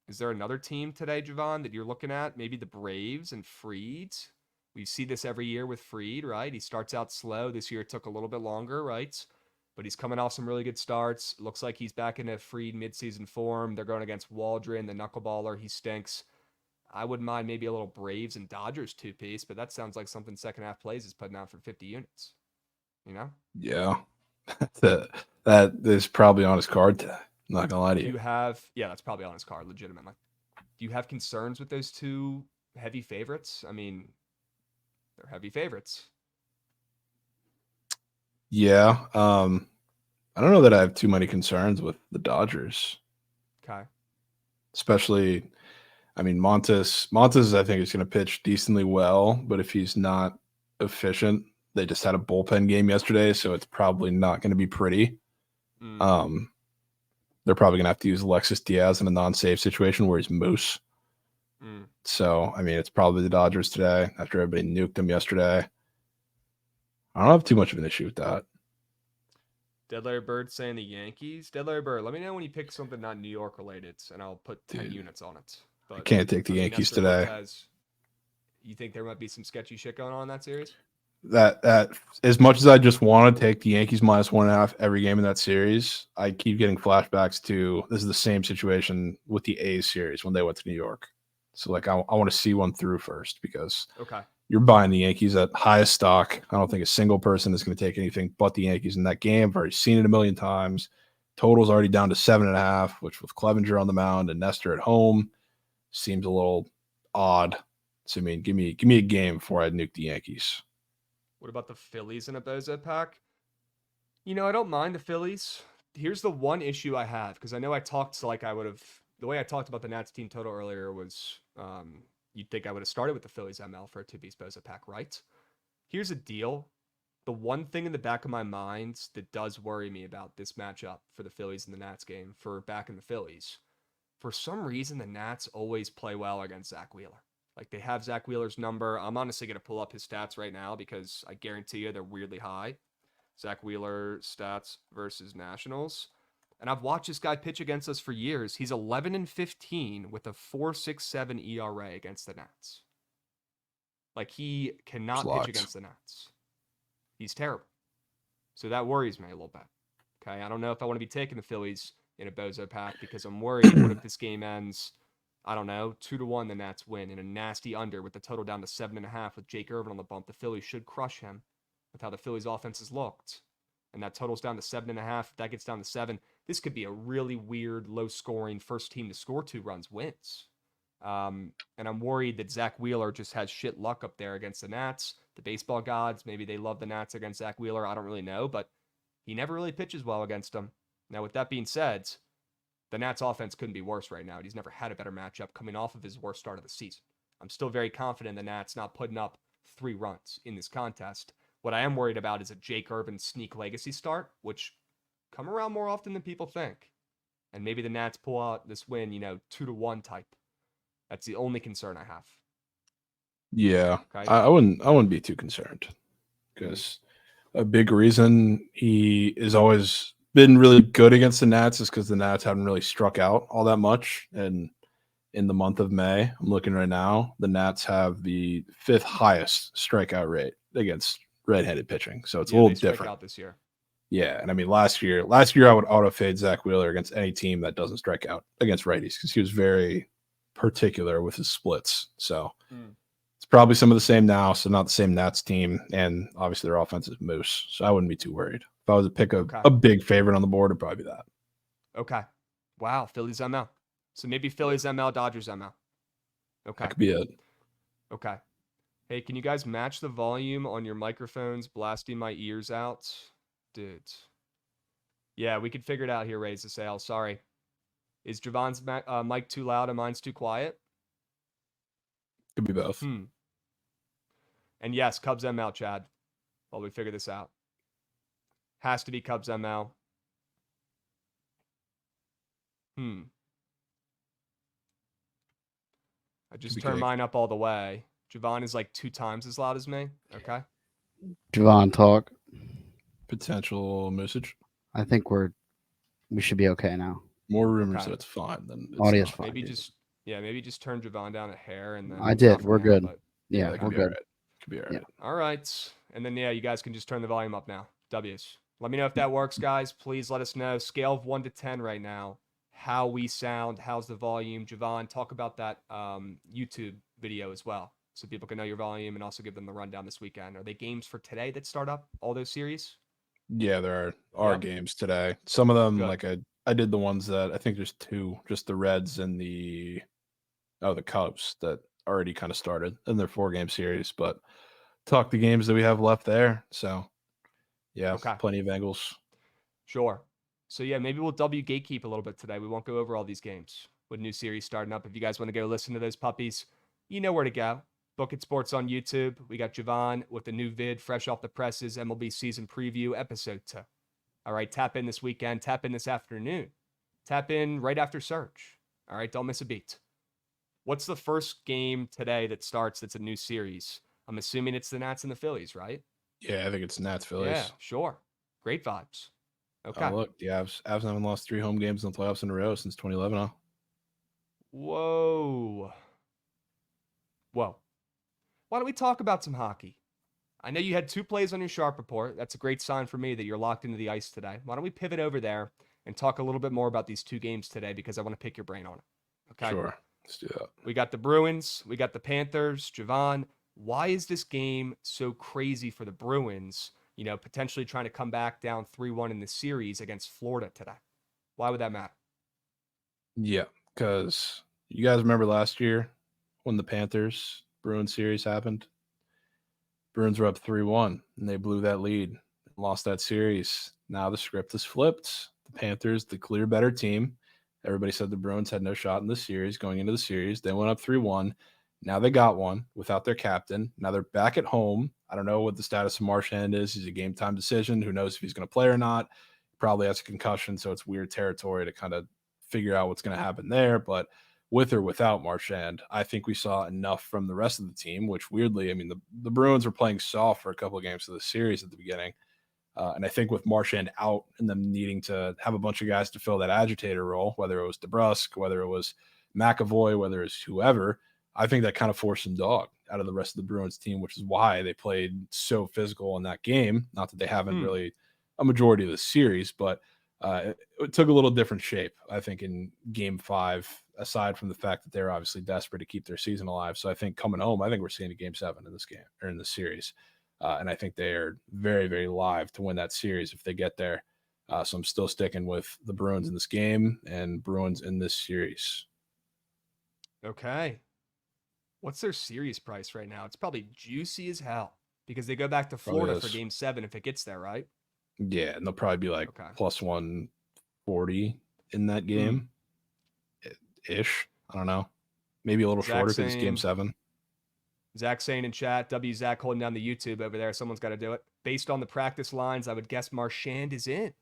Is there another team today, Jovan, that you're looking at? Maybe the Braves and Fried. We see this every year with Fried, right? He starts out slow. This year it took a little bit longer, right? But he's coming off some really good starts. Looks like he's back into Fried midseason form. They're going against Waldron, the knuckleballer. He stinks. I wouldn't mind maybe a little Braves and Dodgers two-piece, but that sounds like something second half plays is putting out for 50 units. You know? Yeah. that is probably on his card today. I'm not gonna lie to Do you. you have, yeah, that's probably on his card, legitimately. Do you have concerns with those two heavy favorites? I mean, they're heavy favorites. Yeah. I don't know that I have too many concerns with the Dodgers. Okay. Especially, I mean, Montes, I think, is going to pitch decently well, but if he's not efficient, they just had a bullpen game yesterday, so it's probably not going to be pretty. They're probably going to have to use Alexis Diaz in a non-save situation where he's moose. So, I mean, it's probably the Dodgers today after everybody nuked them yesterday. I don't have too much of an issue with that. Dead Larry Bird saying the Yankees. Dead Larry Bird, let me know when you pick something not New York related, and I'll put 10 Dude, units on it. I But can't take the I mean, Yankees Nestor today. Cortez, you think there might be some sketchy shit going on in that series? That as much as I just want to take the Yankees -1.5 every game in that series, I keep getting flashbacks to this is the same situation with the A's series when they went to New York. So like I want to see one through first because Okay. you're buying the Yankees at highest stock. I don't think a single person is going to take anything but the Yankees in that game. I've already seen it a million times. Total's already down to 7.5, which with Clevenger on the mound and Nestor at home seems a little odd. So I mean, give me a game before I nuke the Yankees. What about the Phillies in a Bozo pack? You know, I don't mind the Phillies. Here's the one issue I have, because I know I talked like I would have. The way I talked about the Nats team total earlier was you'd think I would have started with the Phillies ML for a two-piece Bozo pack, right? Here's a deal. The one thing in the back of my mind that does worry me about this matchup for the Phillies and the Nats game for back in the Phillies, for some reason, the Nats always play well against Zach Wheeler. Like they have Zach Wheeler's number. I'm honestly going to pull up his stats right now because I guarantee you they're weirdly high. Zach Wheeler stats versus Nationals. And I've watched this guy pitch against us for years. He's 11-15 with a 4.67 ERA against the Nats. Like he cannot pitch against the Nats. He's terrible. So that worries me a little bit. Okay, I don't know if I want to be taking the Phillies in a Bozo pack because I'm worried. What if this game ends, I don't know, 2-1, the Nats win in a nasty under with the total down to 7.5 with Jake Irvin on the bump. The Phillies should crush him with how the Phillies offense has looked. And that total's down to 7.5. If that gets down to 7, this could be a really weird, low-scoring first team to score 2 runs wins. And I'm worried that Zach Wheeler just has shit luck up there against the Nats. The baseball gods, maybe they love the Nats against Zach Wheeler. I don't really know, but he never really pitches well against them. Now, with that being said, the Nats offense couldn't be worse right now. He's never had a better matchup coming off of his worst start of the season. I'm still very confident the Nats not putting up 3 runs in this contest. What I am worried about is a Jake Urban sneak legacy start, which come around more often than people think. And maybe the Nats pull out this win, 2-1 type. That's the only concern I have. Yeah, Okay? I wouldn't be too concerned because a big reason he has always been really good against the Nats is because the Nats haven't really struck out all that much. And in the month of May, I'm looking right now, the Nats have the 5th highest strikeout rate against red-handed pitching. So it's a little they strike different out this year. Yeah, and I mean last year I would auto fade Zach Wheeler against any team that doesn't strike out against righties because he was very particular with his splits. So it's probably some of the same now. So not the same Nats team, and obviously their offense is moose. So I wouldn't be too worried. If I was to pick a big favorite on the board, it'd probably be that. Okay. Wow, Phillies ML. So maybe Phillies ML, Dodgers ML. Okay. That could be it. Okay. Hey, can you guys match the volume on your microphones blasting my ears out? Dude. Yeah, we could figure it out here, raise the sale. Sorry. Is Jovan's mic too loud and mine's too quiet? Could be both. And yes, Cubs ML, Chad. While we figure this out. Has to be Cubs ML. I just turned mine up all the way. Jovan is like 2 times as loud as me. Okay. Jovan, talk. Potential message. I think we should be okay now. More rumors that it's fine than it's audio's not. fine. Maybe just turn Jovan down a hair and then I did. We're good. But yeah, that we're be good. All right. Could be all right. Yeah. All right. And then you guys can just turn the volume up now. W's. Let me know if that works, guys. Please let us know. Scale of 1 to 10 right now. How we sound. How's the volume? Jovan, talk about that YouTube video as well, so people can know your volume and also give them the rundown this weekend. Are they games for today that start up all those series? Yeah, there are games today. Some of them, Good. like I did the ones that I think there's 2, just the Reds and the Cubs that already kind of started in their 4-game series. But talk the games that we have left there. So yeah, plenty of angles. Sure. So yeah, maybe we'll W gatekeep a little bit today. We won't go over all these games with new series starting up. If you guys want to go listen to those puppies, you know where to go. Bookit Sports on YouTube. We got Jovan with a new vid, fresh off the presses, MLB season preview, episode 2. All right, tap in this weekend. Tap in this afternoon. Tap in right after Surge. All right, don't miss a beat. What's the first game today that starts that's a new series? I'm assuming it's the Nats and the Phillies, right? Yeah, I think it's Nats Yeah, Phillies. sure. Great vibes. Oh, Okay. look, the Avs haven't lost 3 home games in the playoffs in a row since 2011. Huh? Whoa. Whoa. Why don't we talk about some hockey? I know you had 2 plays on your sharp report. That's a great sign for me that you're locked into the ice today. Why don't we pivot over there and talk a little bit more about these 2 games today because I want to pick your brain on it. Okay. Sure, let's do that. We got the Bruins, we got the Panthers. Jovan, why is this game so crazy for the Bruins? Potentially trying to come back down 3-1 in the series against Florida today. Why would that matter? Yeah, because you guys remember last year when the Panthers Bruins series happened? Bruins were up 3-1 and they blew that lead and lost that series. Now the script is flipped. The Panthers, the clear better team. Everybody said the Bruins had no shot in the series going into the series. They went up 3-1. Now they got one without their captain. Now they're back at home. I don't know what the status of Marchand is. He's a game time decision. Who knows if he's going to play or not? Probably has a concussion, so it's weird territory to kind of figure out what's going to happen there. But with or without Marchand, I think we saw enough from the rest of the team, which weirdly, I mean, the Bruins were playing soft for a couple of games of the series at the beginning. And I think with Marchand out and them needing to have a bunch of guys to fill that agitator role, whether it was DeBrusque, whether it was McAvoy, whether it's whoever, I think that kind of forced some dog out of the rest of the Bruins team, which is why they played so physical in that game. Not that they haven't really a majority of the series, but it took a little different shape, I think, in game 5, aside from the fact that they're obviously desperate to keep their season alive. So I think coming home, I think we're seeing a game 7 in this game or in this series. And I think they are very, very live to win that series if they get there. So I'm still sticking with the Bruins in this game and Bruins in this series. Okay. What's their series price right now? It's probably juicy as hell because they go back to Probably Florida for is. game 7 if it gets there, right? Yeah, and they'll probably be like Okay. plus 140 in that game ish. I don't know. Maybe a little Zach shorter because it's game saying, 7. Zach saying in chat, W Zach holding down the YouTube over there. Someone's got to do it. Based on the practice lines, I would guess Marchand is in.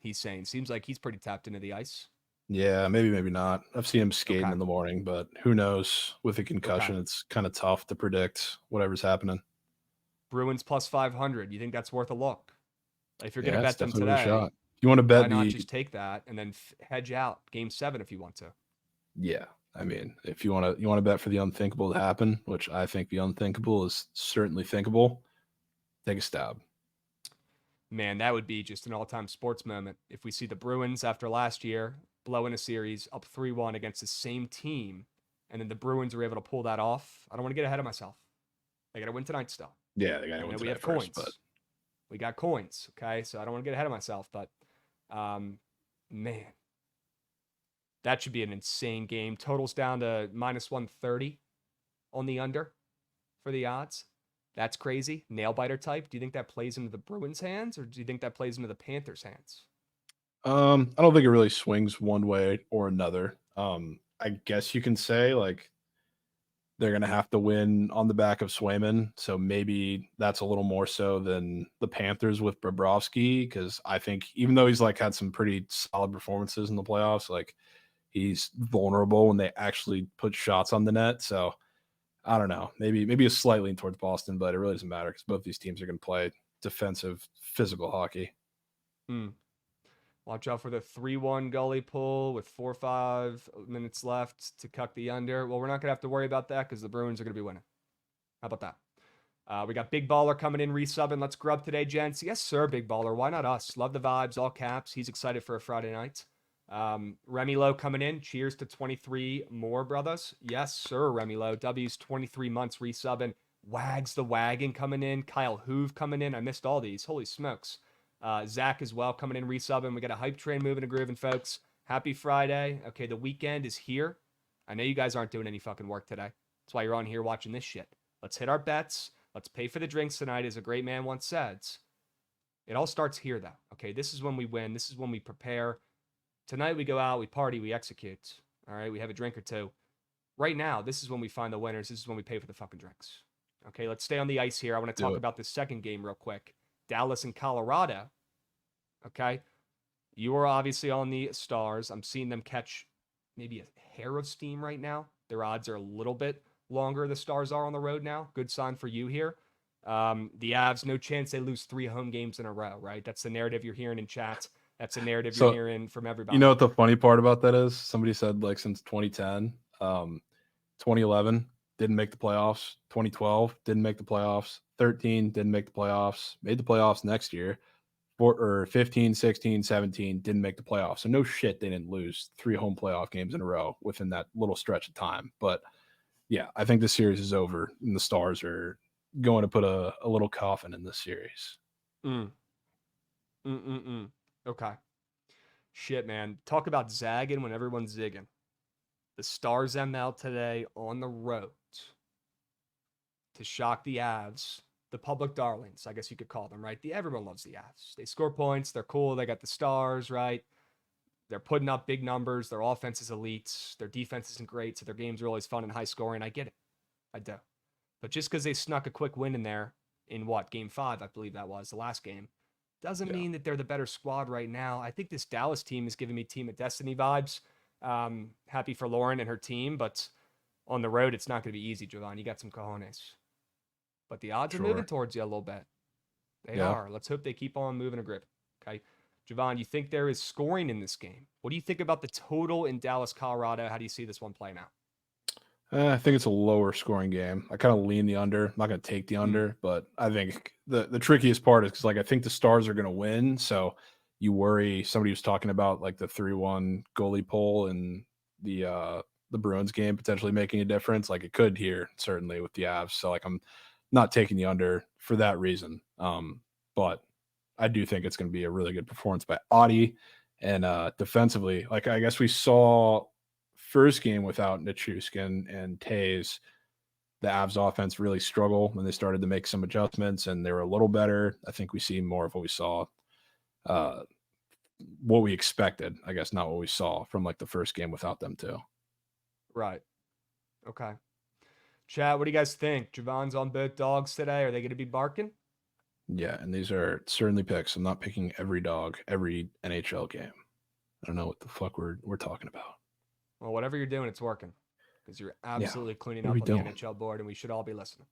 He's saying. Seems like he's pretty tapped into the ice. Yeah, maybe not. I've seen him skating Okay. in the morning, but who knows? With a concussion, Okay. it's kind of tough to predict whatever's happening. Bruins plus 500. You think that's worth a look? If you're going to Yeah, it's bet them definitely worth a today, shot. You want to why bet not the just take that and then hedge out game 7 if you want to? Yeah, I mean, if you want to bet for the unthinkable to happen, which I think the unthinkable is certainly thinkable, take a stab. Man, that would be just an all-time sports moment if we see the Bruins after last year blowing a series up 3-1 against the same team, and then the Bruins are able to pull that off. I don't want to get ahead of myself. They got to win tonight still. Yeah, they got And to I win know we today have first, coins. but We got coins, okay? So I don't want to get ahead of myself, but man, that should be an insane game. Totals down to minus 130 on the under for the odds. That's crazy. Nail biter type. Do you think that plays into the Bruins' hands or do you think that plays into the Panthers' hands? I don't think it really swings one way or another. I guess you can say like they're going to have to win on the back of Swayman, so maybe that's a little more so than the Panthers with Bobrovsky, because I think even though he's like had some pretty solid performances in the playoffs, like he's vulnerable when they actually put shots on the net. So I don't know, maybe a slight lean towards Boston, but it really doesn't matter because both these teams are going to play defensive, physical hockey. Watch out for the 3-1 gully pull with 4 or 5 minutes left to cuck the under. Well, we're not going to have to worry about that because the Bruins are going to be winning. How about that? We got Big Baller coming in, resubbing. Let's grub today, gents. Yes, sir, Big Baller. Why not us? Love the vibes, all caps. He's excited for a Friday night. Remy Lowe coming in. Cheers to 23 more, brothers. Yes, sir, Remy Lowe. W's 23 months resubbing. Wags the Wagon coming in. Kyle Hoove coming in. I missed all these. Holy smokes. Zach as well coming in, resubbing. We got a hype train moving and grooving, folks. Happy Friday. Okay, the weekend is here. I know you guys aren't doing any fucking work today. That's why you're on here watching this shit. Let's hit our bets. Let's pay for the drinks tonight, as a great man once said. It all starts here, though. Okay, this is when we win. This is when we prepare. Tonight we go out, we party, we execute. All right, we have a drink or two. Right now, this is when we find the winners. This is when we pay for the fucking drinks. Okay, let's stay on the ice here. I want to talk about the second game real quick. Dallas and Colorado. Okay, you are obviously on the Stars. I'm seeing them catch maybe a hair of steam right now. Their odds are a little bit longer. The Stars are on the road now. Good sign for you here. The Avs, no chance they lose 3 home games in a row, right? That's the narrative you're hearing in chat. That's a narrative you're So hearing from everybody. you know what the funny part about that is? Somebody said like since 2010, 2011 didn't make the playoffs, 2012 didn't make the playoffs, 13 didn't make the playoffs, made the playoffs next year. 15, 16, 17 didn't make the playoffs. So no shit, they didn't lose 3 home playoff games in a row within that little stretch of time. But yeah, I think the series is over, and the Stars are going to put a little coffin in this series. Okay. Shit, man. Talk about zagging when everyone's zigging. The Stars ML today on the road to shock the Avs, the public darlings, I guess you could call them, right? Everyone loves the Avs. They score points. They're cool. They got the Stars, right? They're putting up big numbers. Their offense is elite. Their defense isn't great, so their games are always fun and high scoring. I get it. I do. But just because they snuck a quick win in there in game 5, I believe that was the last game, doesn't mean that they're the better squad right now. I think this Dallas team is giving me Team of Destiny vibes. Happy for Lauren and her team, but on the road, it's not going to be easy, Jovan. You got some cojones. But the odds are moving towards you a little bit. They are. Let's hope they keep on moving a grip. Okay. Jovan, you think there is scoring in this game? What do you think about the total in Dallas, Colorado? How do you see this one playing out? I think it's a lower scoring game. I kind of lean the under. I'm not going to take the under, but I think the trickiest part is because like I think the Stars are going to win. So you worry. Somebody was talking about like the 3-1 goalie poll and the Bruins game potentially making a difference. Like it could here certainly with the Avs. So like I'm not taking the under for that reason. But I do think it's going to be a really good performance by Audie. And defensively, like I guess we saw first game without Nichushkin and Tays, the Avs offense really struggled when they started to make some adjustments, and they were a little better. I think we see more of what we saw, what we expected, I guess, not what we saw from like the first game without them too. Right. Okay. Chat, what do you guys think? Jovan's on both dogs today. Are they going to be barking? Yeah, and these are certainly picks. I'm not picking every dog, every NHL game. I don't know what the fuck we're talking about. Well, whatever you're doing, it's working because you're absolutely cleaning what are up we on doing? the NHL board, and we should all be listening.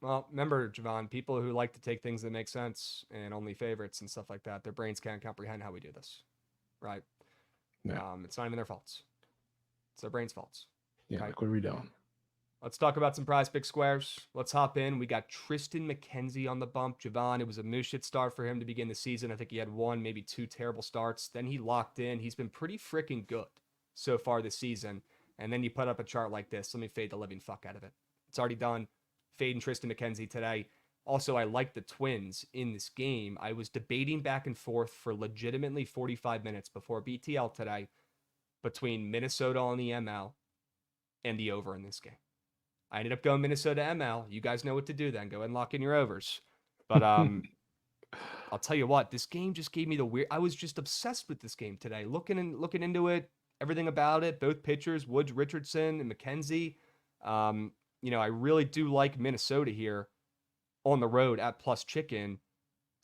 Well, remember, Jovan, people who like to take things that make sense and only favorites and stuff like that, their brains can't comprehend how we do this, right? Yeah. It's not even their faults. It's their brains' faults. Yeah, like what are we doing? Let's talk about some prize pick squares. Let's hop in. We got Tristan McKenzie on the bump. Jovan, it was a moose shit start for him to begin the season. I think he had 1, maybe 2 terrible starts. Then he locked in. He's been pretty freaking good so far this season. And then you put up a chart like this. Let me fade the living fuck out of it. It's already done. Fading Tristan McKenzie today. Also, I like the Twins in this game. I was debating back and forth for legitimately 45 minutes before BTL today between Minnesota on the ML and the over in this game. I ended up going Minnesota ML. You guys know what to do then. Go ahead and lock in your overs. But I'll tell you what, this game just gave me the weird. I was just obsessed with this game today. Looking into it, everything about it, both pitchers, Woods, Richardson, and McKenzie. I really do like Minnesota here on the road at plus chicken,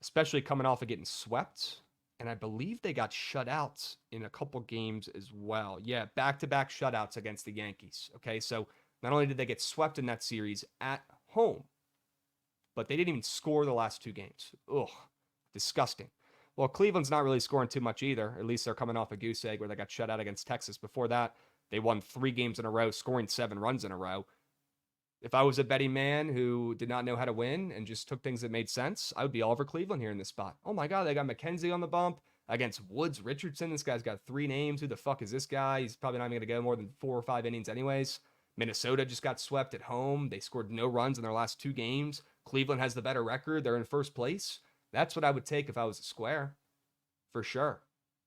especially coming off of getting swept. And I believe they got shut out in a couple games as well. Yeah, back-to-back shutouts against the Yankees. Okay, so not only did they get swept in that series at home, but they didn't even score the last 2 games. Ugh, disgusting. Well, Cleveland's not really scoring too much either. At least they're coming off a goose egg where they got shut out against Texas. Before that, they won 3 games in a row, scoring 7 runs in a row. If I was a betting man who did not know how to win and just took things that made sense, I would be all over Cleveland here in this spot. Oh my God, they got McKenzie on the bump against Woods, Richardson. This guy's got 3 names. Who the fuck is this guy? He's probably not even going to go more than 4 or 5 innings anyways. Minnesota just got swept at home. They scored no runs in their last 2 games. Cleveland has the better record. They're in first place. That's what I would take if I was a square, for sure.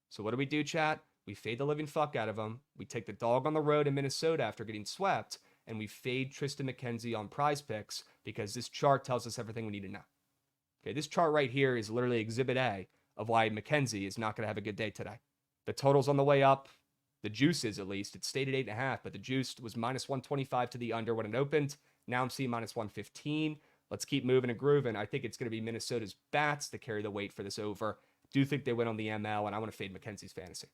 So what do we do, chat? We fade the living fuck out of them. We take the dog on the road in Minnesota after getting swept, and we fade Tristan McKenzie on prize picks because this chart tells us everything we need to know. Okay, this chart right here is literally exhibit A of why McKenzie is not going to have a good day today. The total's on the way up. The juice is, at least. It stayed at 8.5, but the juice was minus 125 to the under when it opened. Now I'm seeing minus 115. Let's keep moving and grooving. I think it's going to be Minnesota's bats that carry the weight for this over. Do think they win on the ML, and I want to fade McKenzie's fantasy.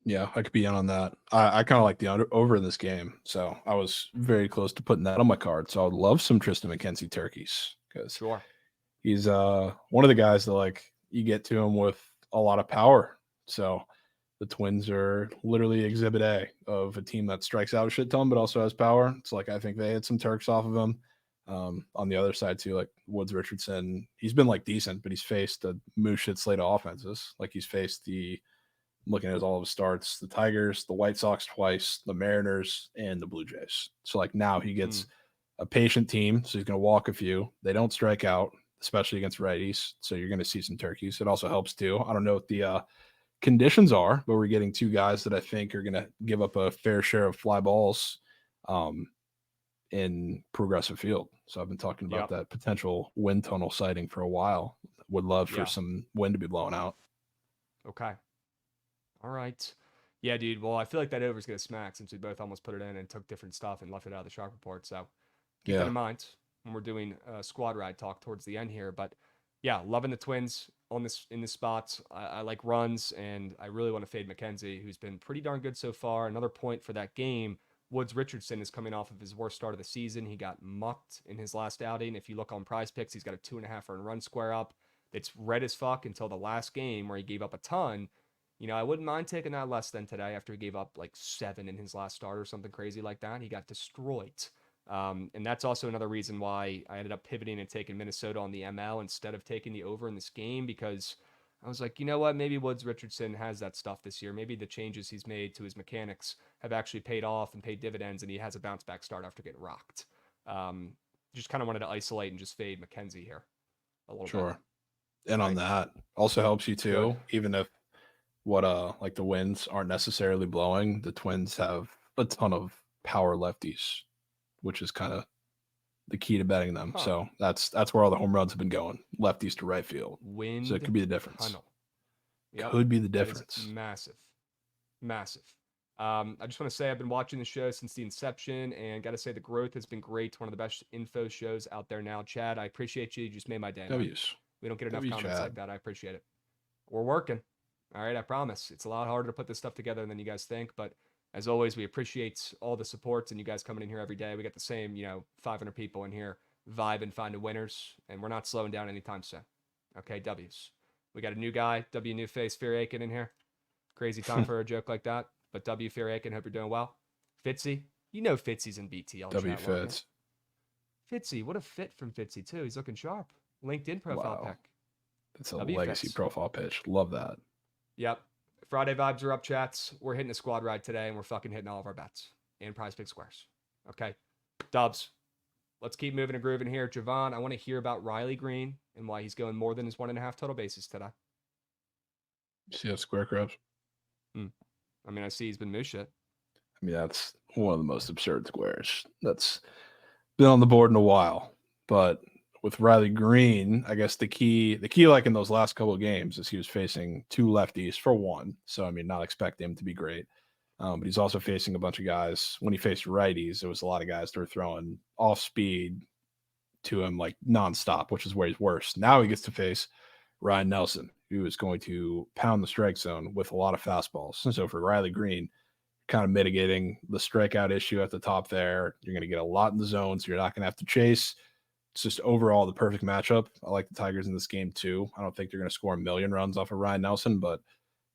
Yeah, I could be in on that. I kind of like the over in this game, so I was very close to putting that on my card. So I would love some Tristan McKenzie turkeys because Sure. he's one of the guys that like you get to him with a lot of power. So the Twins are literally exhibit A of a team that strikes out a shit ton, but also has power. It's like I think they had some Turks off of him. On the other side too, like Woods Richardson, he's been like decent, but he's faced a moose shit slate of offenses. Like he's faced looking at all of his starts, the Tigers, the White Sox twice, the Mariners, and the Blue Jays. So like now he gets a patient team, so he's going to walk a few. They don't strike out, especially against righties. So you're going to see some turkeys. It also helps too. I don't know what the conditions are, but we're getting two guys that I think are going to give up a fair share of fly balls in Progressive Field. So I've been talking about that potential wind tunnel sighting for a while. Would love for some wind to be blowing out. Okay. All right. Yeah, dude. Well, I feel like that over's going to smack since we both almost put it in and took different stuff and left it out of the shark report. So keep that in mind when we're doing squad ride talk towards the end here. But yeah, loving the Twins in this spot. I like runs, and I really want to fade McKenzie, who's been pretty darn good so far. Another point for that game. Woods Richardson is coming off of his worst start of the season. He got mucked in his last outing. If you look on Prize Picks, he's got a 2.5 earned run square up. It's red as fuck until the last game where he gave up a ton. You know, I wouldn't mind taking that less than today after he gave up like 7 in his last start or something crazy like that. He got destroyed. And that's also another reason why I ended up pivoting and taking Minnesota on the ML instead of taking the over in this game, because I was like, you know what? Maybe Woods Richardson has that stuff this year. Maybe the changes he's made to his mechanics have actually paid off and paid dividends, and he has a bounce back start after getting rocked. Just kind of wanted to isolate and just fade McKenzie here a little bit. Sure. And on that, also helps you too, even if like the winds aren't necessarily blowing, the Twins have a ton of power lefties, which is kind of the key to betting them. So that's where all the home runs have been going, lefties to right field. Wind so it could be the difference. Tunnel. Yep. Could be the difference. Massive. I just want to say I've been watching the show since the inception, and got to say the growth has been great. One of the best info shows out there now. Chad, I appreciate you. You just made my day. W's. We don't get enough comments like that. I appreciate it. We're working. All right, I promise. It's a lot harder to put this stuff together than you guys think, but as always, we appreciate all the supports and you guys coming in here every day. We got the same, 500 people in here vibe and finding winners, and we're not slowing down anytime soon. Okay, W's. We got a new guy, W New Face, Fear Aiken in here. Crazy time for a joke like that, but W Fear Aiken, hope you're doing well. Fitzy, Fitzy's in BTL. W Fitz. Fitzy, what a fit from Fitzy too. He's looking sharp. LinkedIn profile pic. That's a legacy profile pitch. Love that. Yep. Friday vibes are up, chats. We're hitting a squad ride today, and we're fucking hitting all of our bets and Prize Pick squares. Okay. Dubs. Let's keep moving and grooving here. Jovan, I want to hear about Riley Green and why he's going more than his 1.5 total bases today. See that square, Krabs? I mean, I see he's been moose shit. I mean, that's one of the most absurd squares that's been on the board in a while. But with Riley Green, I guess the key, like in those last couple of games, is he was facing 2 lefties for 1. So, I mean, not expect him to be great. But he's also facing a bunch of guys. When he faced righties, there was a lot of guys that were throwing off speed to him like nonstop, which is where he's worse. Now he gets to face Ryan Nelson, who is going to pound the strike zone with a lot of fastballs. And so for Riley Green, kind of mitigating the strikeout issue at the top there. You're going to get a lot in the zone, so you're not going to have to chase. It's just overall the perfect matchup. I like the Tigers in this game too. I don't think they're going to score a million runs off of Ryan Nelson, but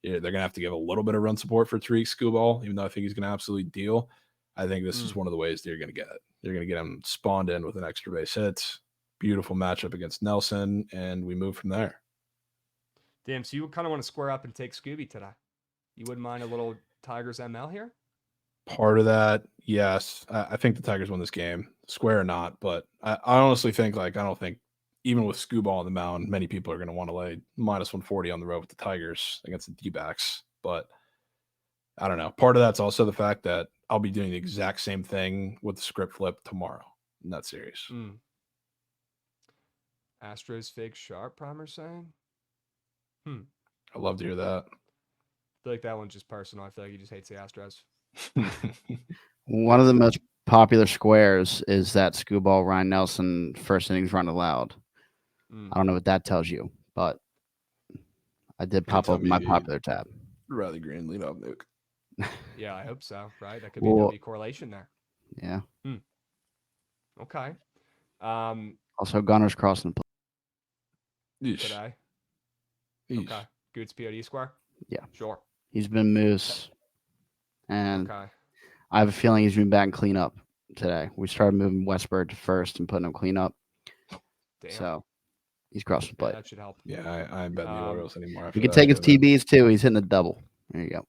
they're going to have to give a little bit of run support for Tariq Skubal, even though I think he's going to absolutely deal. I think this is one of the ways that you're going to get it. You're going to get him spawned in with an extra base hit. Beautiful matchup against Nelson, and we move from there. Damn, so you kind of want to square up and take Scooby today? You wouldn't mind a little Tigers ML here? Part of that, yes. I think the Tigers win this game, square or not. But I honestly think, I don't think, even with Skubal on the mound, many people are going to want to lay minus 140 on the road with the Tigers against the D-backs. But I don't know. Part of that's also the fact that I'll be doing the exact same thing with the script flip tomorrow in that series. Astros fake sharp, Primer saying? I'd love to hear that. I feel like that one's just personal. I feel like he just hates the Astros. One of the most popular squares is that Skubal Ryan Nelson first innings run allowed. I don't know what that tells you, but I did pop up my popular tab. Riley Green lead off nuke. Yeah, I hope so. Right? That could Well, be correlation there. yeah. Okay. Also, Gunner's crossing the Yeesh. Today. Yeesh. Okay. Goods POD square. Yeah. Sure. He's been Moose, and Okay. I have a feeling he's been back in cleanup today. We started moving Westbird to first and putting him cleanup, Damn. so he's crossing the Yeah, plate. that should help. Yeah, I ain't betting the Orioles anymore. We After can take that, his TBs too. He's hitting a double. There you go.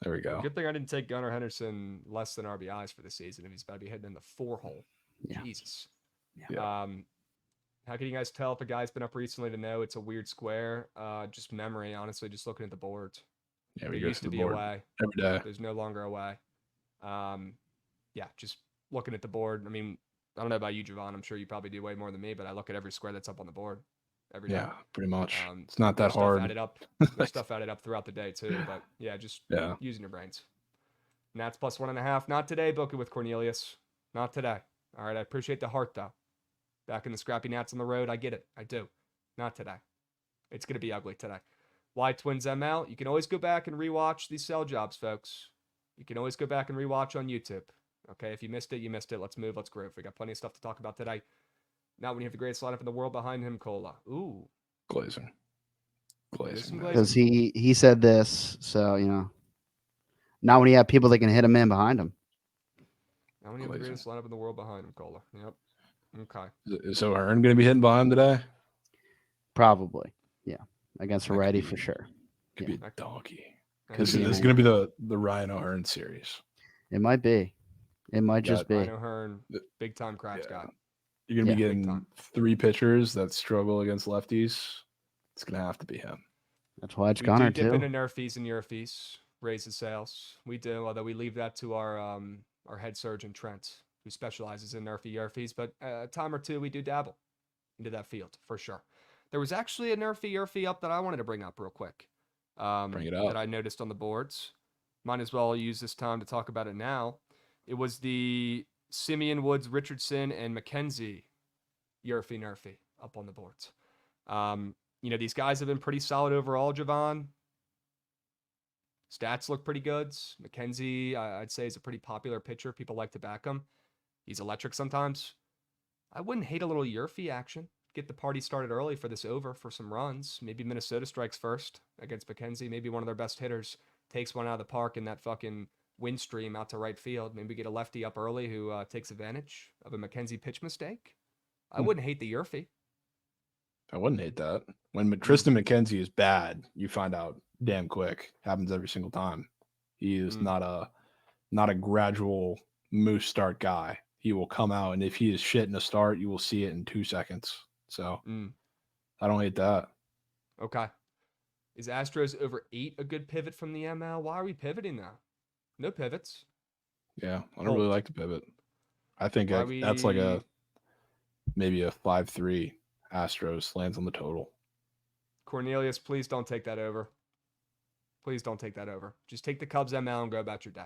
There we go. Good thing I didn't take Gunnar Henderson less than RBIs for the season if he's about to be hitting in the 4-hole. Yeah. Jesus. Yeah. How can you guys tell if a guy's been up recently to know it's a weird square? Just memory, honestly, just looking at the board. Yeah, There we go used to to the be board away. every day. There's no longer away. Yeah, just looking at the board. I mean, I don't know about you, Jovan. I'm sure you probably do way more than me, but I look at every square that's up on the board every day. Yeah, pretty much. It's not that There's hard. Stuff added up. There's stuff added up throughout the day too. But yeah, just using your brains. Nats plus 1.5. Not today, Bookit with Cornelius. Not today. All right, I appreciate the heart though. Back in the scrappy Nats on the road, I get it. I do. Not today. It's gonna be ugly today. Why Twins ML? You can always go back and rewatch these sell jobs, folks. You can always go back and rewatch on YouTube. Okay, if you missed it, you missed it. Let's move. Let's groove. We got plenty of stuff to talk about today. Not when you have the greatest lineup in the world behind him, Cola. Ooh. Glazer. Because he said this, so not when you have people that can hit him in behind him. Not when you have the greatest lineup in the world behind him, Cola. Yep. Okay. Is O'Hearn going to be hitting by him today? Probably. Yeah. Against Reddy for sure. Could be a donkey. Because This is going to be the Ryan O'Hearn series. It might be. It might just be. Ryan O'Hearn, big time Krabs guy. You're going to be getting 3 pitchers that struggle against lefties. It's going to have to be him. That's why it's Gunner too. We do dip into Nerfies and Yerfies, raise the sales. We do, although we leave that to our head surgeon, Trent, who specializes in Nerfy Yerfies. But a time or two, we do dabble into that field, for sure. There was actually a Nerfy Yerfie up that I wanted to bring up real quick. Bring it up. That I noticed on the boards. Might as well use this time to talk about it now. It was the Simeon Woods, Richardson, and McKenzie Yerfie Nerfy up on the boards. These guys have been pretty solid overall, Jovan. Stats look pretty good. McKenzie, I'd say, is a pretty popular pitcher. People like to back him. He's electric sometimes. I wouldn't hate a little Yerfie action. Get the party started early for this over for some runs. Maybe Minnesota strikes first against McKenzie. Maybe one of their best hitters takes one out of the park in that fucking wind stream out to right field. Maybe get a lefty up early who takes advantage of a McKenzie pitch mistake. I wouldn't hate the Yerfie. I wouldn't hate that. When Tristan McKenzie is bad, you find out damn quick. Happens every single time. He is not a gradual moose start guy. He will come out, and if he is shit in a start, you will see it in 2 seconds. So I don't hate that. Okay. Is Astros over 8 a good pivot from the ML? Why are we pivoting now? No pivots. Yeah, I don't really like to pivot. I think that's like maybe a 5-3 Astros lands on the total. Cornelius, please don't take that over. Please don't take that over. Just take the Cubs ML and go about your day.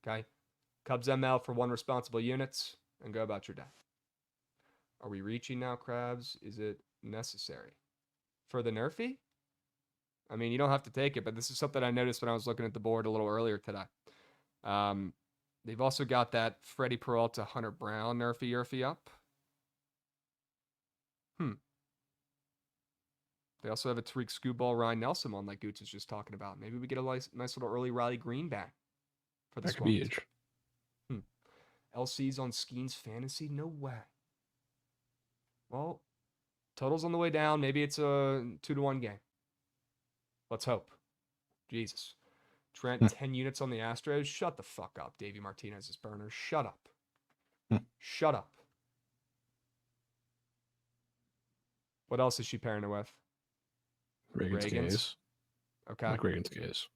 Okay? Cubs ML for 1 responsible units and go about your day. Are we reaching now, Krabs? Is it necessary? For the Nerfy? I mean, you don't have to take it, but this is something I noticed when I was looking at the board a little earlier today. They've also got that Freddie Peralta, Hunter Brown Nerfy up. They also have a Tariq Skubal, Ryan Nelson on, like Goots was just talking about. Maybe we get a nice little early Riley Green back for the squad. That could be huge. LC's on Skeens Fantasy? No way. Well, total's on the way down. Maybe it's a 2-1 game. Let's hope. Jesus. Trent, 10 units on the Astros. Shut the fuck up. Davey Martinez's burner. Shut up. Shut up. What else is she pairing it with? Reagan's case. Okay. Like Reagan's case.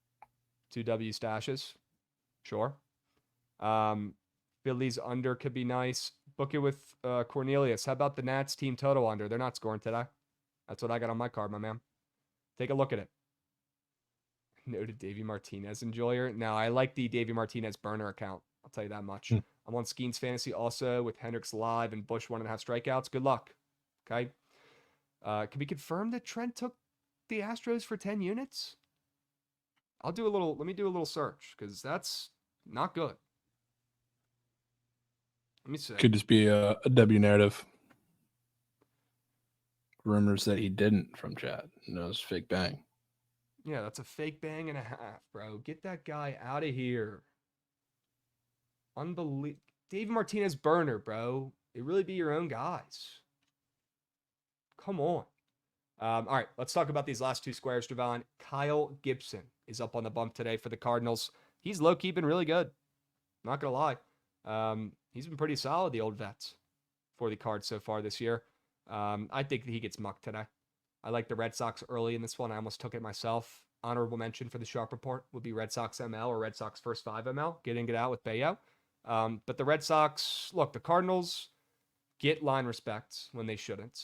2 W stashes. Sure. Phillies under could be nice. Book it with Cornelius. How about the Nats team total under? They're not scoring today. That's what I got on my card, my man. Take a look at it. Noted Davey Martinez enjoyer. Now, I like the Davey Martinez burner account. I'll tell you that much. I'm on Skeens Fantasy also with Hendricks live and Bush 1.5 strikeouts. Good luck. Okay. Can we confirm that Trent took the Astros for 10 units? Let me do a little search because that's not good. Let me see. Could just be a W narrative. Rumors that he didn't from chat. No, it's fake bang. Yeah, that's a fake bang and a half, bro. Get that guy out of here. Unbelievable. Dave Martinez burner, bro. It really be your own guys. Come on. All right, let's talk about these last two squares, Jovan. Kyle Gibson is up on the bump today for the Cardinals. He's low-key been really good. Not going to lie. He's been pretty solid, the old vets, for the Cards so far this year. I think he gets mucked today. I like the Red Sox early in this one. I almost took it myself. Honorable mention for the Sharp Report would be Red Sox ML or Red Sox first 5 ML. Get in, get out with Bayo. But the Red Sox, look, the Cardinals get line respect when they shouldn't.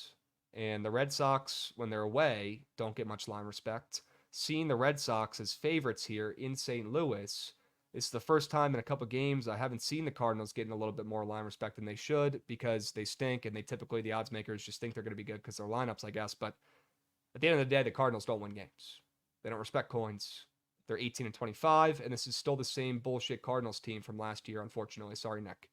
And the Red Sox, when they're away, don't get much line respect. Seeing the Red Sox as favorites here in St. Louis, it's the first time in a couple games I haven't seen the Cardinals getting a little bit more line respect than they should because they stink and they typically, the odds makers just think they're going to be good because their lineups, I guess. But at the end of the day, the Cardinals don't win games. They don't respect coins. They're 18-25, and this is still the same bullshit Cardinals team from last year, unfortunately. Sorry, Nick.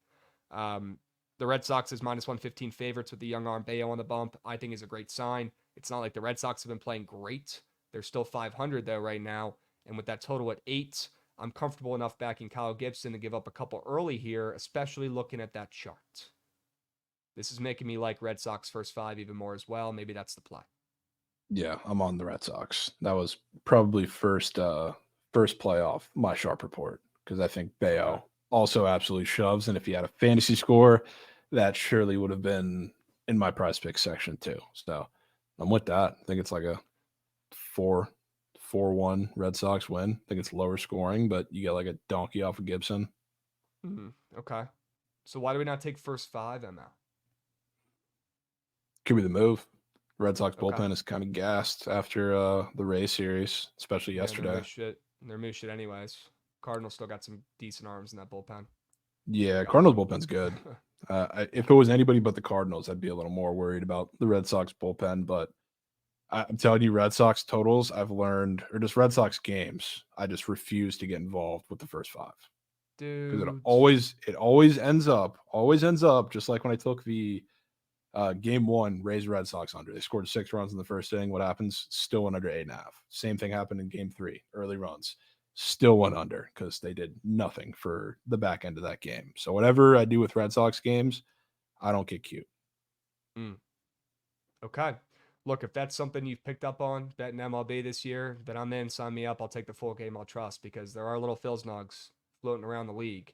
The Red Sox is minus 115 favorites with the young arm Bayo on the bump. I think is a great sign. It's not like the Red Sox have been playing great. They're still 500 though right now. And with that total at 8, I'm comfortable enough backing Kyle Gibson to give up a couple early here, especially looking at that chart. This is making me like Red Sox first 5 even more as well. Maybe that's the play. Yeah, I'm on the Red Sox. That was probably first play off my Sharp Report because I think Bayo also absolutely shoves. And if he had a fantasy score, that surely would have been in my prize pick section too. So I'm with that. I think it's like a 4-1 Red Sox win. I think it's lower scoring, but you get like a donkey off of Gibson. Okay. So why do we not take first 5 ML? Could be the move. Red Sox bullpen is kind of gassed after the Ray series, especially yesterday. They're moose shit anyways. Cardinals still got some decent arms in that bullpen. Yeah, Cardinals bullpen's good. If it was anybody but the Cardinals, I'd be a little more worried about the Red Sox bullpen. But I'm telling you, Red Sox totals, I've learned, or just Red Sox games, I just refuse to get involved with the first 5. Dude, because it always ends up just like when I took the game 1 Rays Red Sox under. They scored 6 runs in the first inning. What happens? Still went under 8.5. Same thing happened in game 3, early runs. Still went under because they did nothing for the back end of that game. So whatever I do with Red Sox games, I don't get cute. Okay. Look, if that's something you've picked up on betting MLB this year, then I'm in. Sign me up. I'll take the full game. I'll trust because there are little Phil's nugs floating around the league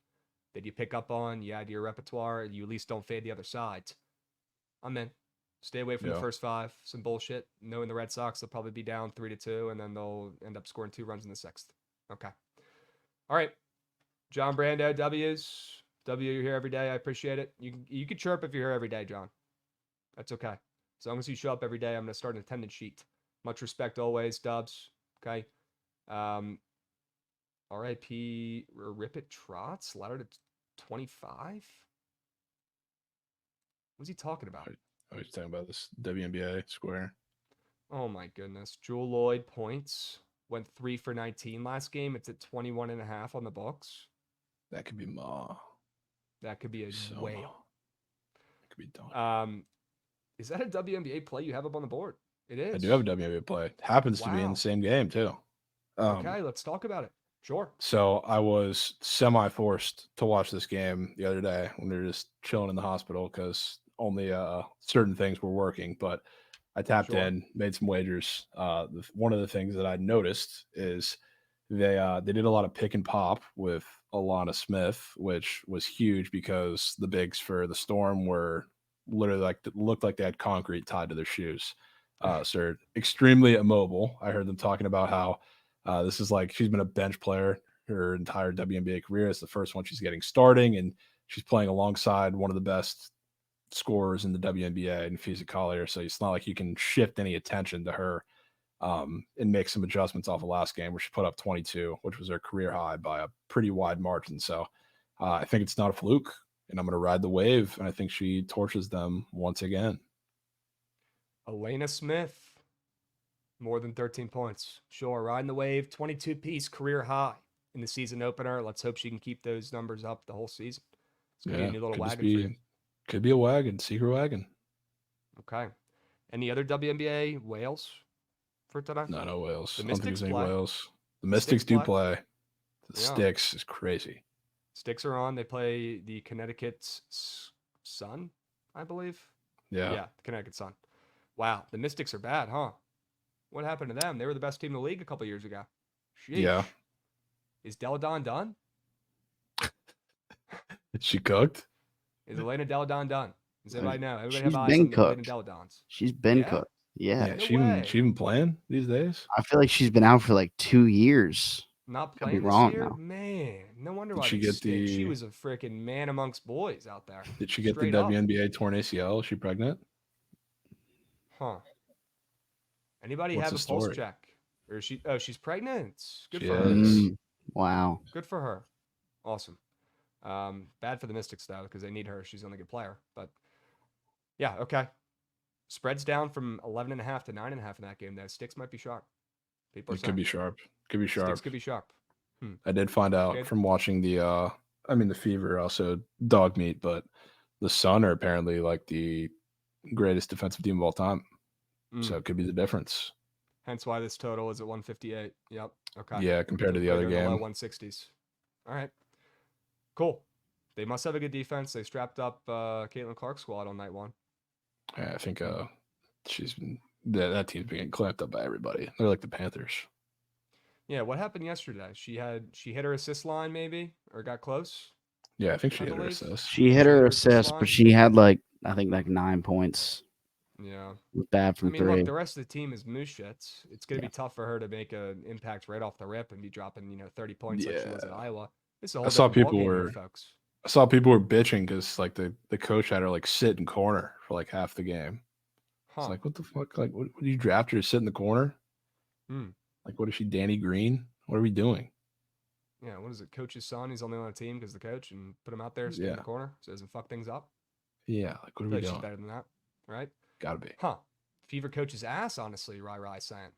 that you pick up on, you add to your repertoire, you at least don't fade the other side. I'm in. Stay away from the first 5. Some bullshit. Knowing the Red Sox, they'll probably be down 3-2, and then they'll end up scoring 2 runs in the 6th. Okay. All right. John Brando, W's. W, you're here every day. I appreciate it. You can chirp if you're here every day, John. That's okay. As long as you show up every day, I'm going to start an attendance sheet. Much respect always, Dubs. Okay. R.I.P. Rip It Trots, ladder to 25? What's he talking about? I was talking about this WNBA square. Oh my goodness. Jewel Lloyd points. Went 3 for 19 last game. It's at 21.5 on the books. That could be Ma. That could be a whale. That could be done. Is that a WNBA play you have up on the board? It is. I do have a WNBA play. Happens to be in the same game too. Okay, let's talk about it. Sure. So I was semi-forced to watch this game the other day when we were just chilling in the hospital because only certain things were working. But I tapped in, made some wagers. One of the things that I noticed is they did a lot of pick and pop with Alana Smith, which was huge because the bigs for the Storm were literally looked like they had concrete tied to their shoes. So they're extremely immobile. I heard them talking about how this is like she's been a bench player her entire WNBA career. It's the first one she's getting starting, and she's playing alongside one of the best scorers in the WNBA, and Fisa Collier. So it's not like you can shift any attention to her and make some adjustments off of last game where she put up 22, which was her career high by a pretty wide margin. So I think it's not a fluke, and I'm going to ride the wave, and I think she torches them once again. Alana Smith. More than 13 points. Sure, riding the wave, 22-piece career high in the season opener. Let's hope she can keep those numbers up the whole season. It's going to be a new little wagon for you. Could be a wagon, secret wagon. Okay. Any other WNBA whales for tonight? No whales. The I don't think Mystics there's any play. whales. The Mystics do play. The Yeah. Sticks is crazy. Sticks are on. They play the Connecticut Sun, I believe. Yeah. Yeah, the Connecticut Sun. Wow, the Mystics are bad, huh? What happened to them? They were the best team in the league a couple years ago. Sheesh. Yeah. Is Deladon done? Is she cooked? Is Elena Deladon done? Does everybody know? Everybody She's have eyes been on Elena cooked. Deladons. She's been Yeah? cooked. Yeah. No She even playing these days? I feel like she's been out for like 2 years. Not Could be playing this wrong year? now. Man, no wonder Did why she they get stink. She the- was a freaking man amongst boys out there. Did she get Straight the up. WNBA torn ACL? Is she pregnant? Huh. Anybody What's have the a pulse story? check? Or is she? Oh, she's pregnant. Good She for her. is. Wow. Good for her. Awesome. Bad for the Mystics though, because they need her. She's the only good player. But yeah, okay. Spreads down from 11.5 to 9.5 in that game though. Sticks might be sharp. People are It saying could be sharp. Could be sharp. Sticks could be sharp. I did find out Okay. from watching the the Fever also dog meat, but the Sun are apparently like the greatest defensive team of all time. So it could be the difference. Hence why this total is at 158. Yep. Okay. Yeah, compared to the other They're in the low game. 160s. All right. Cool. They must have a good defense. They strapped up Caitlin Clark's squad on night one. Yeah, I think she's been that team's been getting clamped up by everybody. They're like the Panthers. Yeah, what happened yesterday? She hit her assist line maybe or got close. Yeah, I think she I hit her believe. assist. She hit her assist, line. but she had like I think like 9 points. Yeah. It was bad from I mean, 3. look, the rest of the team is moose shits. It's going to be tough for her to make an impact right off the rip and be dropping, 30 points like she was at Iowa. This is a whole saw different people ballgame here, were- folks. I saw people were bitching because like the coach had her like sit in corner for like half the game. Huh. It's like, what the fuck? Like, what do you draft her to sit in the corner? Hmm. Like, what is she, Danny Green? What are we doing? Yeah, what is it? Coach's son? He's only on the team because the coach and put him out there, stay in the Yeah. corner so he doesn't fuck things up. Yeah, like, what are I feel we like she's doing? better than that, right? Gotta be. Huh. Fever coach's ass, honestly, Rai saying.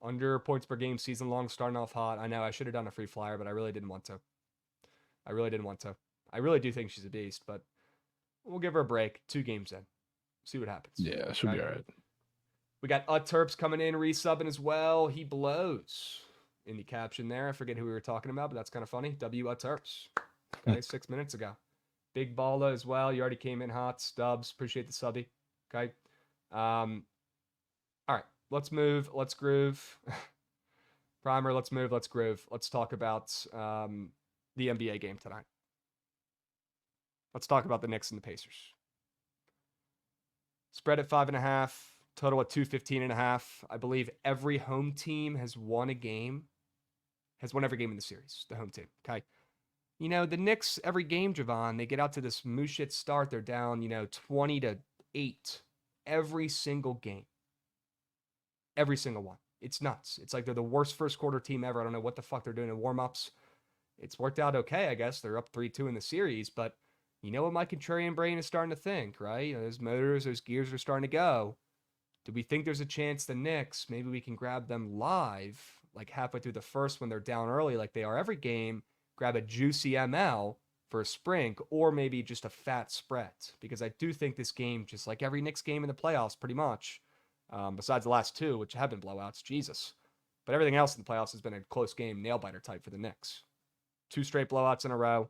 Under points per game, season long, starting off hot. I know I should have done a free flyer, but I really didn't want to. I really do think she's a beast, but we'll give her a break. 2 games in. See what happens. Yeah, she'll be all right. We got Terps coming in, resubbing as well. He blows in the caption there. I forget who we were talking about, but that's kind of funny. W Terps. Okay, 6 minutes ago. Big Balla as well. You already came in hot. Stubbs, appreciate the subby. Okay. All right, let's move. Let's groove. Primer, let's move. Let's groove. Let's talk about the NBA game tonight. Let's talk about the Knicks and the Pacers. Spread at 5.5. Total at 215.5. I believe every home team has won every game in the series. The home team. Okay. The Knicks, every game, Jovan, they get out to this moose shit start. They're down, 20-8 every single game. Every single one. It's nuts. It's like they're the worst first quarter team ever. I don't know what the fuck they're doing in warm-ups. It's worked out okay, I guess. They're up 3-2 in the series, but you know what my contrarian brain is starting to think, right? Those motors, those gears are starting to go. Do we think there's a chance the Knicks, maybe we can grab them live, like halfway through the first when they're down early like they are every game, grab a juicy ML for a sprink, or maybe just a fat spread? Because I do think this game, just like every Knicks game in the playoffs, pretty much, besides the last 2, which have been blowouts, Jesus. But everything else in the playoffs has been a close game, nail-biter type for the Knicks. 2 straight blowouts in a row,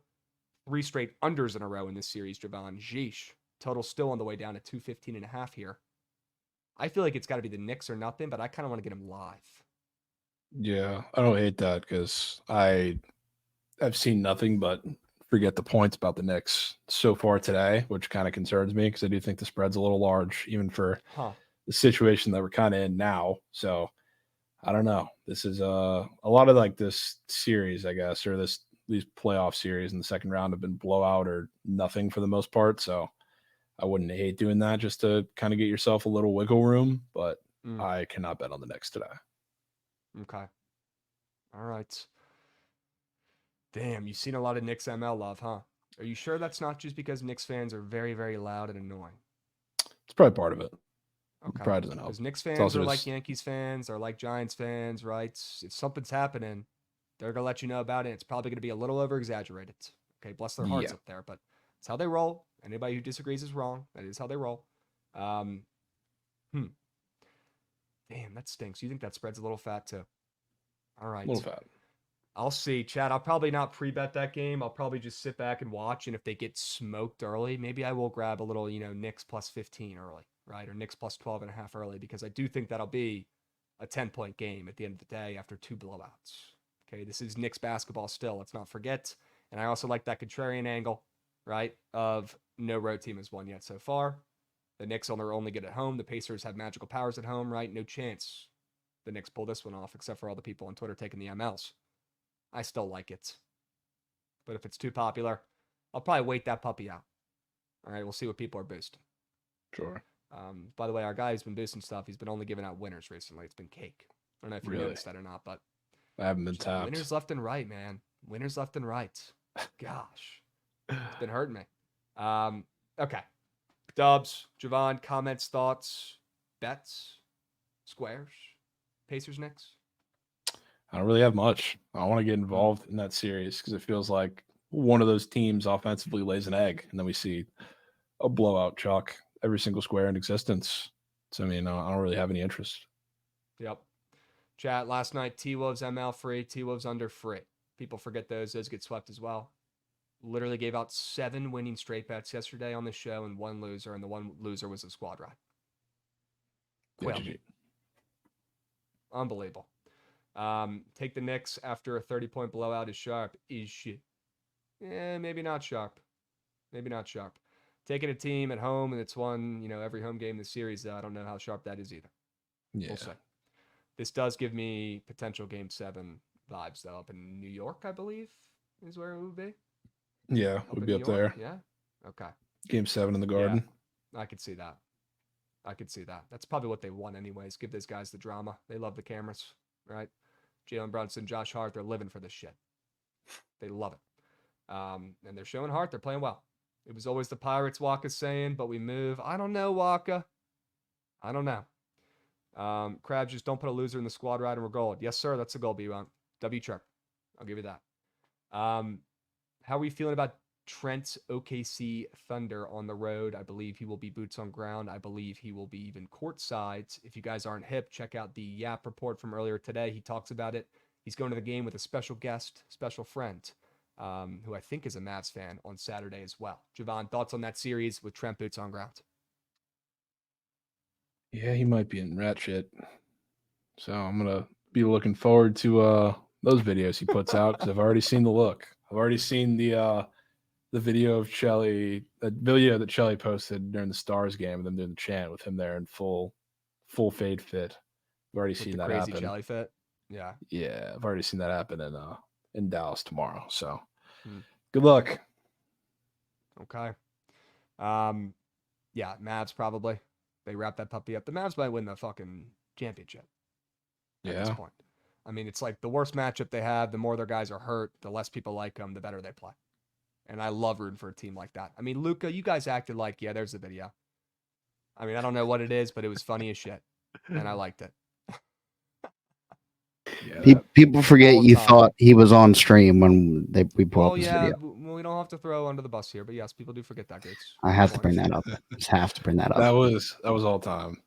3 straight unders in a row in this series, Jovan. Jeesh. Total still on the way down to 215.5 here. I feel like it's got to be the Knicks or nothing, but I kind of want to get them live. Yeah, I don't hate that because I've seen nothing but forget the points about the Knicks so far today, which kind of concerns me because I do think the spread's a little large, even for the situation that we're kind of in now. So I don't know. This is a lot of like this series, I guess, or these playoff series in the second round have been blowout or nothing for the most part. So I wouldn't hate doing that just to kind of get yourself a little wiggle room, but I cannot bet on the Knicks today. Okay. All right. Damn, you've seen a lot of Knicks ML love, huh? Are you sure that's not just because Knicks fans are very, very loud and annoying? It's probably part of it. Okay. Probably doesn't help. Because Knicks It's fans also are like just- Yankees fans, are like Giants fans, right? If something's happening, they're gonna let you know about it. It's probably gonna be a little over exaggerated. Okay, bless their hearts Yeah. up there, but it's how they roll. Anybody who disagrees is wrong. That is how they roll. Damn, that stinks. You think that spread's a little fat too? All right. A little fat. I'll see, Chad. I'll probably not pre-bet that game. I'll probably just sit back and watch. And if they get smoked early, maybe I will grab a little, Knicks plus 15 early, right? Or Knicks plus 12.5 early, because I do think that'll be a 10-point game at the end of the day after 2 blowouts. Okay, this is Knicks basketball still. Let's not forget. And I also like that contrarian angle, right? Of no road team has won yet so far. The Knicks are only good at home. The Pacers have magical powers at home, right? No chance the Knicks pull this one off, except for all the people on Twitter taking the MLs. I still like it. But if it's too popular, I'll probably wait that puppy out. All right, we'll see what people are boosting. Sure. By the way, our guy who's been boosting stuff, he's been only giving out winners recently. It's been cake. I don't know if you Really? noticed that or not, but I haven't been tapped. winners left and right, man. Winners left and right. Gosh, it's been hurting me. Okay. Dubs, Jovan, comments, thoughts, bets, squares, Pacers, Knicks. I don't really have much. I want to get involved in that series because it feels like one of those teams offensively lays an egg, and then we see a blowout chalk every single square in existence. So, I mean, I don't really have any interest. Yep. Chat, last night, T-Wolves ML free, T-Wolves under free. People forget those. Those get swept as well. Literally gave out 7 winning straight bets yesterday on the show and 1 loser, and the 1 loser was a squad ride. Yeah, Unbelievable. Take the Knicks after a 30-point blowout is sharp. Is shit. Maybe not sharp. Maybe not sharp. Taking a team at home and it's won, every home game in the series, though, I don't know how sharp that is either. Yeah. We'll see. This does give me potential Game 7 vibes, though, up in New York, I believe, is where it would be. Yeah, we'd be up there. Yeah? Okay. Game 7 in the Garden. Yeah, I could see that. That's probably what they want anyways. Give those guys the drama. They love the cameras, right? Jalen Brunson, Josh Hart, they're living for this shit. They love it. And they're showing heart. They're playing well. It was always the Pirates, Waka saying, but we move. I don't know, Waka. I don't know. Krabs, just don't put a loser in the squad ride and we're gold. Yes, sir. That's a goal, B-Ron. W chirp. I'll give you that. How are we feeling about Trent OKC Thunder on the road? I believe he will be boots on ground. I believe he will be even courtside. If you guys aren't hip, check out the Yap report from earlier today. He talks about it. He's going to the game with a special guest, special friend, who I think is a Mavs fan on Saturday as well. Jovan, thoughts on that series with Trent boots on ground? Yeah, he might be in rat shit. So I'm going to be looking forward to those videos he puts out because I've already seen the look. I've already seen the video of Shelly, the video that Shelly posted during the Stars game of them doing the chant with him there in full fade fit. I've already seen that crazy happen. Shelly fit. Yeah. Yeah, I've already seen that happen in Dallas tomorrow. So good luck. Okay. Yeah, Mavs probably. They wrap that puppy up. The Mavs might win the fucking championship at this point. I mean, it's like the worst matchup they have. The more their guys are hurt, the less people like them, the better they play. And I love rooting for a team like that. I mean, Luca, you guys acted like, yeah, there's the video. I mean, I don't know what it is, but it was funny as shit. And I liked it. Yeah, People forget all you time. thought he was on stream when we pull up this video. We don't have to throw under the bus here, but yes, people do forget that, Gates. I have to bring that up. Just have to bring that up. That was all time.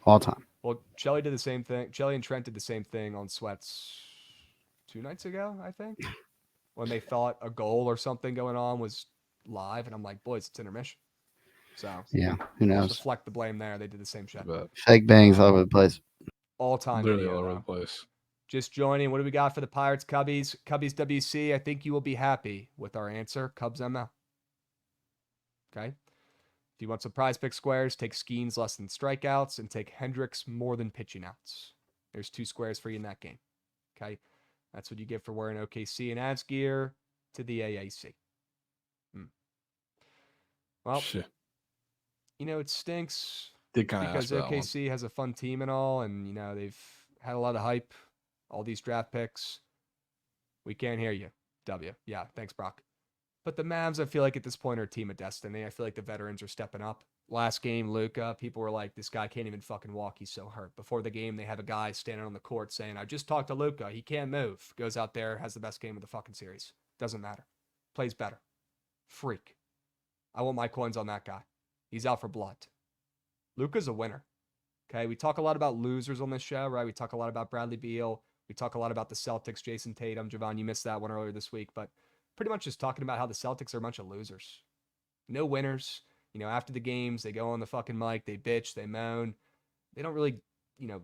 All time. Well, Chelly did the same thing. Chelly and Trent did the same thing on Sweats 2 nights ago, I think, when they thought a goal or something going on was live, and I'm like, boys, it's intermission. So yeah, who knows? Deflect the blame there. They did the same shit. But Fake bangs all over the place. All time literally video, all over though. the place. Just joining. What do we got for the Pirates Cubbies? Cubbies WC. I think you will be happy with our answer. Cubs ML. Okay. If you want some prize pick squares, take Skeens less than strikeouts and take Hendricks more than pitching outs. There's 2 squares for you in that game. Okay. That's what you get for wearing OKC and Avs gear to the AAC. Well, Shit. it stinks Did kind of because OKC has a fun team and all, and they've had a lot of hype, all these draft picks. We can't hear you. W. Yeah, thanks, Brock. But the Mavs, I feel like at this point are a team of destiny. I feel like the veterans are stepping up. Last game, Luka, people were like, this guy can't even fucking walk. He's so hurt. Before the game, they have a guy standing on the court saying, I just talked to Luka. He can't move. Goes out there, has the best game of the fucking series. Doesn't matter. Plays better. Freak. I want my coins on that guy. He's out for blood. Luka's a winner. Okay, we talk a lot about losers on this show, right? We talk a lot about Bradley Beal. We talk a lot about the Celtics, Jason Tatum. Jovan, you missed that one earlier this week, but pretty much just talking about how the Celtics are a bunch of losers. No winners. You know, after the games, they go on the fucking mic, they bitch, they moan. They don't really, you know,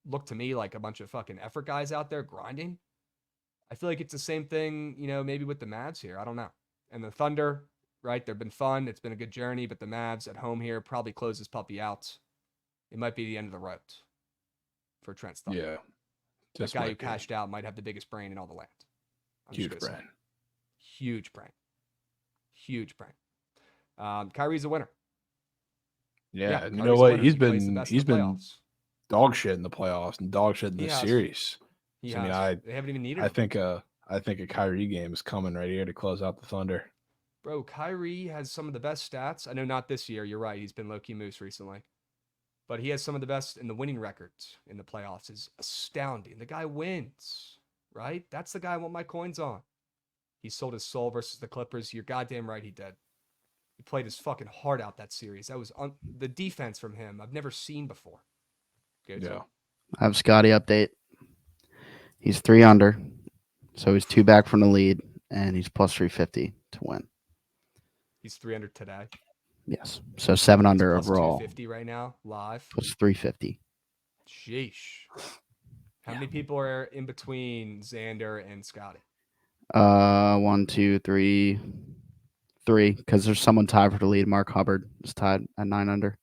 look to me like a bunch of fucking effort guys out there grinding. I feel like it's the same thing, you know, maybe with the Mavs here. I don't know. And the Thunder, right? They've been fun. It's been a good journey, but the Mavs at home here probably close this puppy out. It might be the end of the road for Trent's Thunder. Yeah. That guy who cashed out might have the biggest brain in all the land. Huge brain. Huge brain. Huge brain. Kyrie's a winner. Yeah, and you Kyrie's know a what? winner. He's He plays the been best in he's the been playoffs. dog shit in the playoffs and dog shit in He the has. series. He So, I mean, has. They haven't even needed I him. think a Kyrie game is coming right here to close out the Thunder. Bro, Kyrie has some of the best stats. I know not this year. You're right. He's been low-key moose recently. But he has some of the best in the winning records in the playoffs. Is astounding. The guy wins, right? That's the guy I want my coins on. He sold his soul versus the Clippers. You're goddamn right he did. He played his fucking heart out that series. That was the defense from him I've never seen before. Good. Yeah. I have Scotty update. He's 3 under, so he's 2 back from the lead, and he's plus 350 to win. He's 300 today. Yes, so 7 under plus overall. 250 right now, live. Plus 350. Sheesh. How many people are in between Xander and Scotty? 1, 2, 3, because there's someone tied for the lead. Mark Hubbard is tied at 9 under.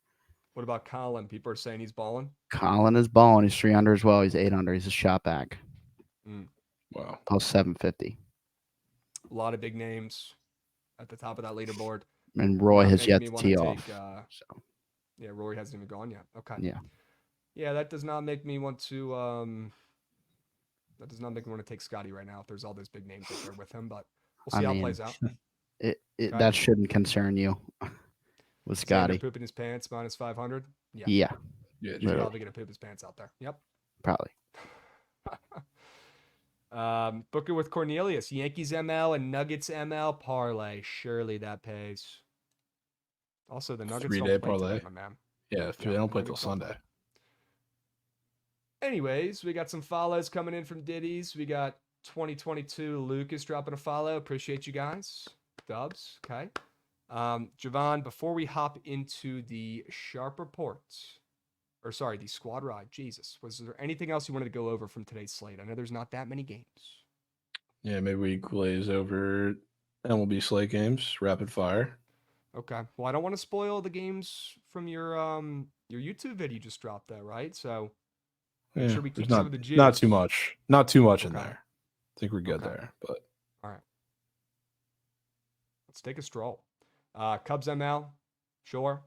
What about Colin? People are saying he's balling. Colin is balling. He's 3 under as well. He's 8 under. He's a shot back. Wow. Plus 750. A lot of big names at the top of that leaderboard. And Roy Not has making yet me to wanna tee take, off. So Yeah, Rory hasn't even gone yet. Okay. yeah. Yeah, that does not make me want to take Scotty right now if there's all those big names up there with him, but we'll see how it plays out. That shouldn't concern you with Scotty. Xander pooping his pants minus 500. Yeah. Yeah. He's literally. probably gonna poop his pants out there. Yep. Probably. Book it with Cornelius. Yankees ML and Nuggets ML parlay. Surely that pays. Also, the Nuggets 3-day don't play parlay. today, my man. Yeah, they don't play till Nuggets don't Sunday. play. Anyways, we got some follows coming in from Diddy's. We got 2022 Lucas dropping a follow. Appreciate you guys. Dubs. Okay. Jovan, before we hop into the sharp reports, the squad ride, Jesus, was there anything else you wanted to go over from today's slate? I know there's not that many games. Yeah, maybe we glaze over MLB slate games, rapid fire. Okay. Well, I don't want to spoil the games from your YouTube video you just dropped there, right? So make sure we keep some of the juice. Not too much. Not too much in Okay. there. I think we're good Okay. there. But all right. Let's take a stroll. Cubs ML, sure.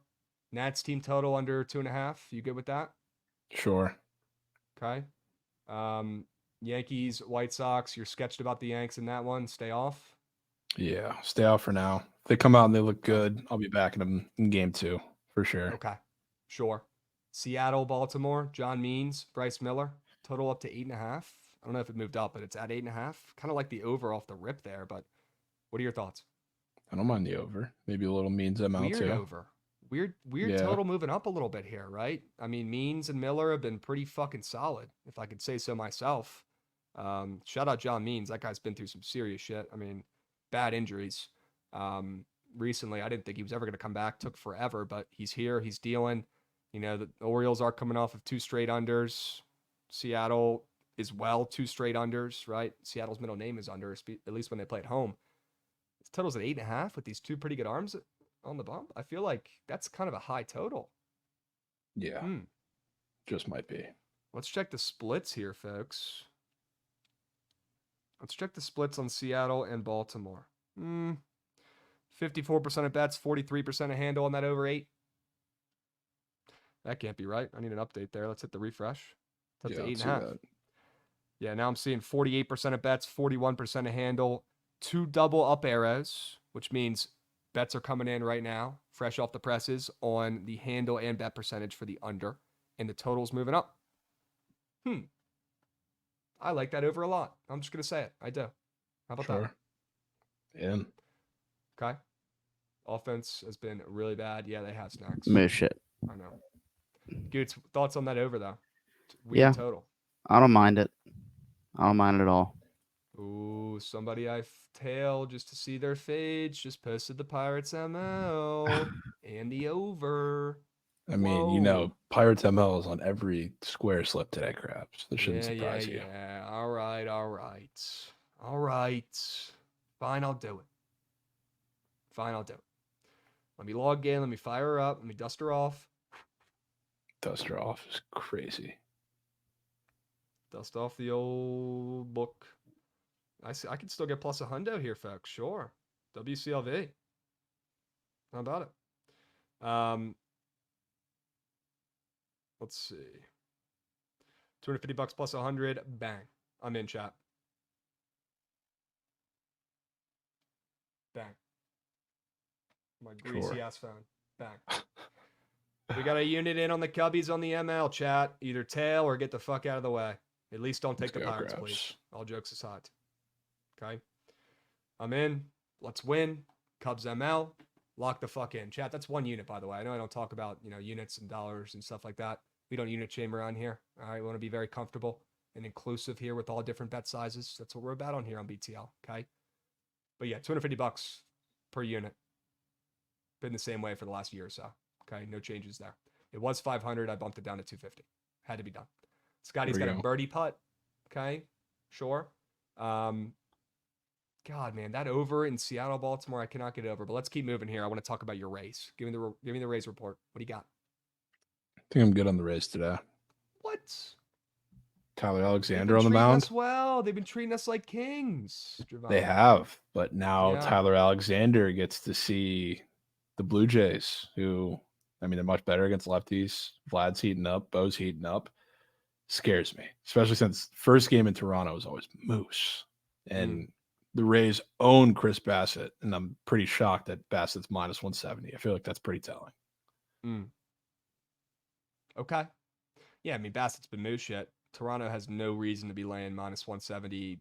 Nats team total under 2.5. You good with that? sure. Okay. Yankees, White Sox. You're sketched about the Yanks in that one. Stay off. Yeah, stay out for now. If they come out and they look good, I'll be backing them in game 2 for sure. Okay. Sure. Seattle, Baltimore. John Means, Bryce Miller. Total up to 8.5. I don't know if it moved up, but it's at 8.5. Kind of like the over off the rip there, but what are your thoughts? I don't mind the over. Maybe a little Means them out Weird too. over. Weird Yeah. total moving up a little bit here, right? I mean, Means and Miller have been pretty fucking solid, if I could say so myself. Shout out John Means. That guy's been through some serious shit. I mean, bad injuries. Recently, I didn't think he was ever going to come back. Took forever, but he's here. He's dealing. You know, the Orioles are coming off of 2 straight unders. Seattle is 2 straight unders, right? Seattle's middle name is under, at least when they play at home. His total's at 8.5 with these 2 pretty good arms on the bump. I feel like that's kind of a high total. Yeah. Just might be. Let's check the splits here, folks. Let's check the splits on Seattle and Baltimore. 54% of bets, 43% of handle on that over 8. That can't be right. I need an update there. Let's hit the refresh. That's Yeah, at let's see 8.5. that. Yeah, now I'm seeing 48% of bets, 41% of handle, 2 double up arrows, which means bets are coming in right now fresh off the presses on the handle and bet percentage for the under, and the total's moving up. I like that over a lot. I'm just going to say it. I do. How about that? In. Okay. Offense has been really bad. Yeah, they have snacks. Moose shit. I know. Good thoughts on that over, though? Yeah. Total. I don't mind it. I don't mind it at all. Ooh, somebody I tailed just to see their fades just posted the Pirates ML and the over. I mean, you know, Pirates ML is on every square slip today, Krabs. That shouldn't surprise you. Yeah. All right. Fine, I'll do it. Let me log in. Let me fire her up. Let me dust her off. Dust her off is crazy. Dust off the old book. I see. I can still get plus a hundo here, folks. Sure. WCLV. How about it? Let's see. $250 plus 100. Bang. I'm in, chat. Bang. My greasy ass phone. Bang. We got a unit in on the Cubbies on the ML, chat. Either tail or get the fuck out of the way. At least don't take the Pirates, please. All jokes aside. Okay. I'm in. Let's win. Cubs ML. Lock the fuck in. Chat, that's one unit, by the way. I know I don't talk about, units and dollars and stuff like that. We don't unit chain around here. All right. We want to be very comfortable and inclusive here with all different bet sizes. That's what we're about on here on BTL. Okay. But yeah, $250 per unit. Been the same way for the last year or so. Okay. No changes there. It was 500. I bumped it down to 250. Had to be done. Scotty's got a birdie putt. Okay. Sure. God, man, that over in Seattle, Baltimore, I cannot get over. But let's keep moving here. I want to talk about your race. Give me the Rays report. What do you got? I think I'm good on the Rays today. What? Tyler Alexander on the mound. Us well, they've been treating us like kings. Jovan. They have, but now Tyler Alexander gets to see the Blue Jays, who, I mean, they're much better against lefties. Vlad's heating up, Bo's heating up. Scares me, especially since first game in Toronto was always Moose, and the Rays own Chris Bassett, and I'm pretty shocked that Bassett's minus 170. I feel like that's pretty telling. Okay. Yeah, I mean, Bassett's been Moose shit. Toronto has no reason to be laying minus 170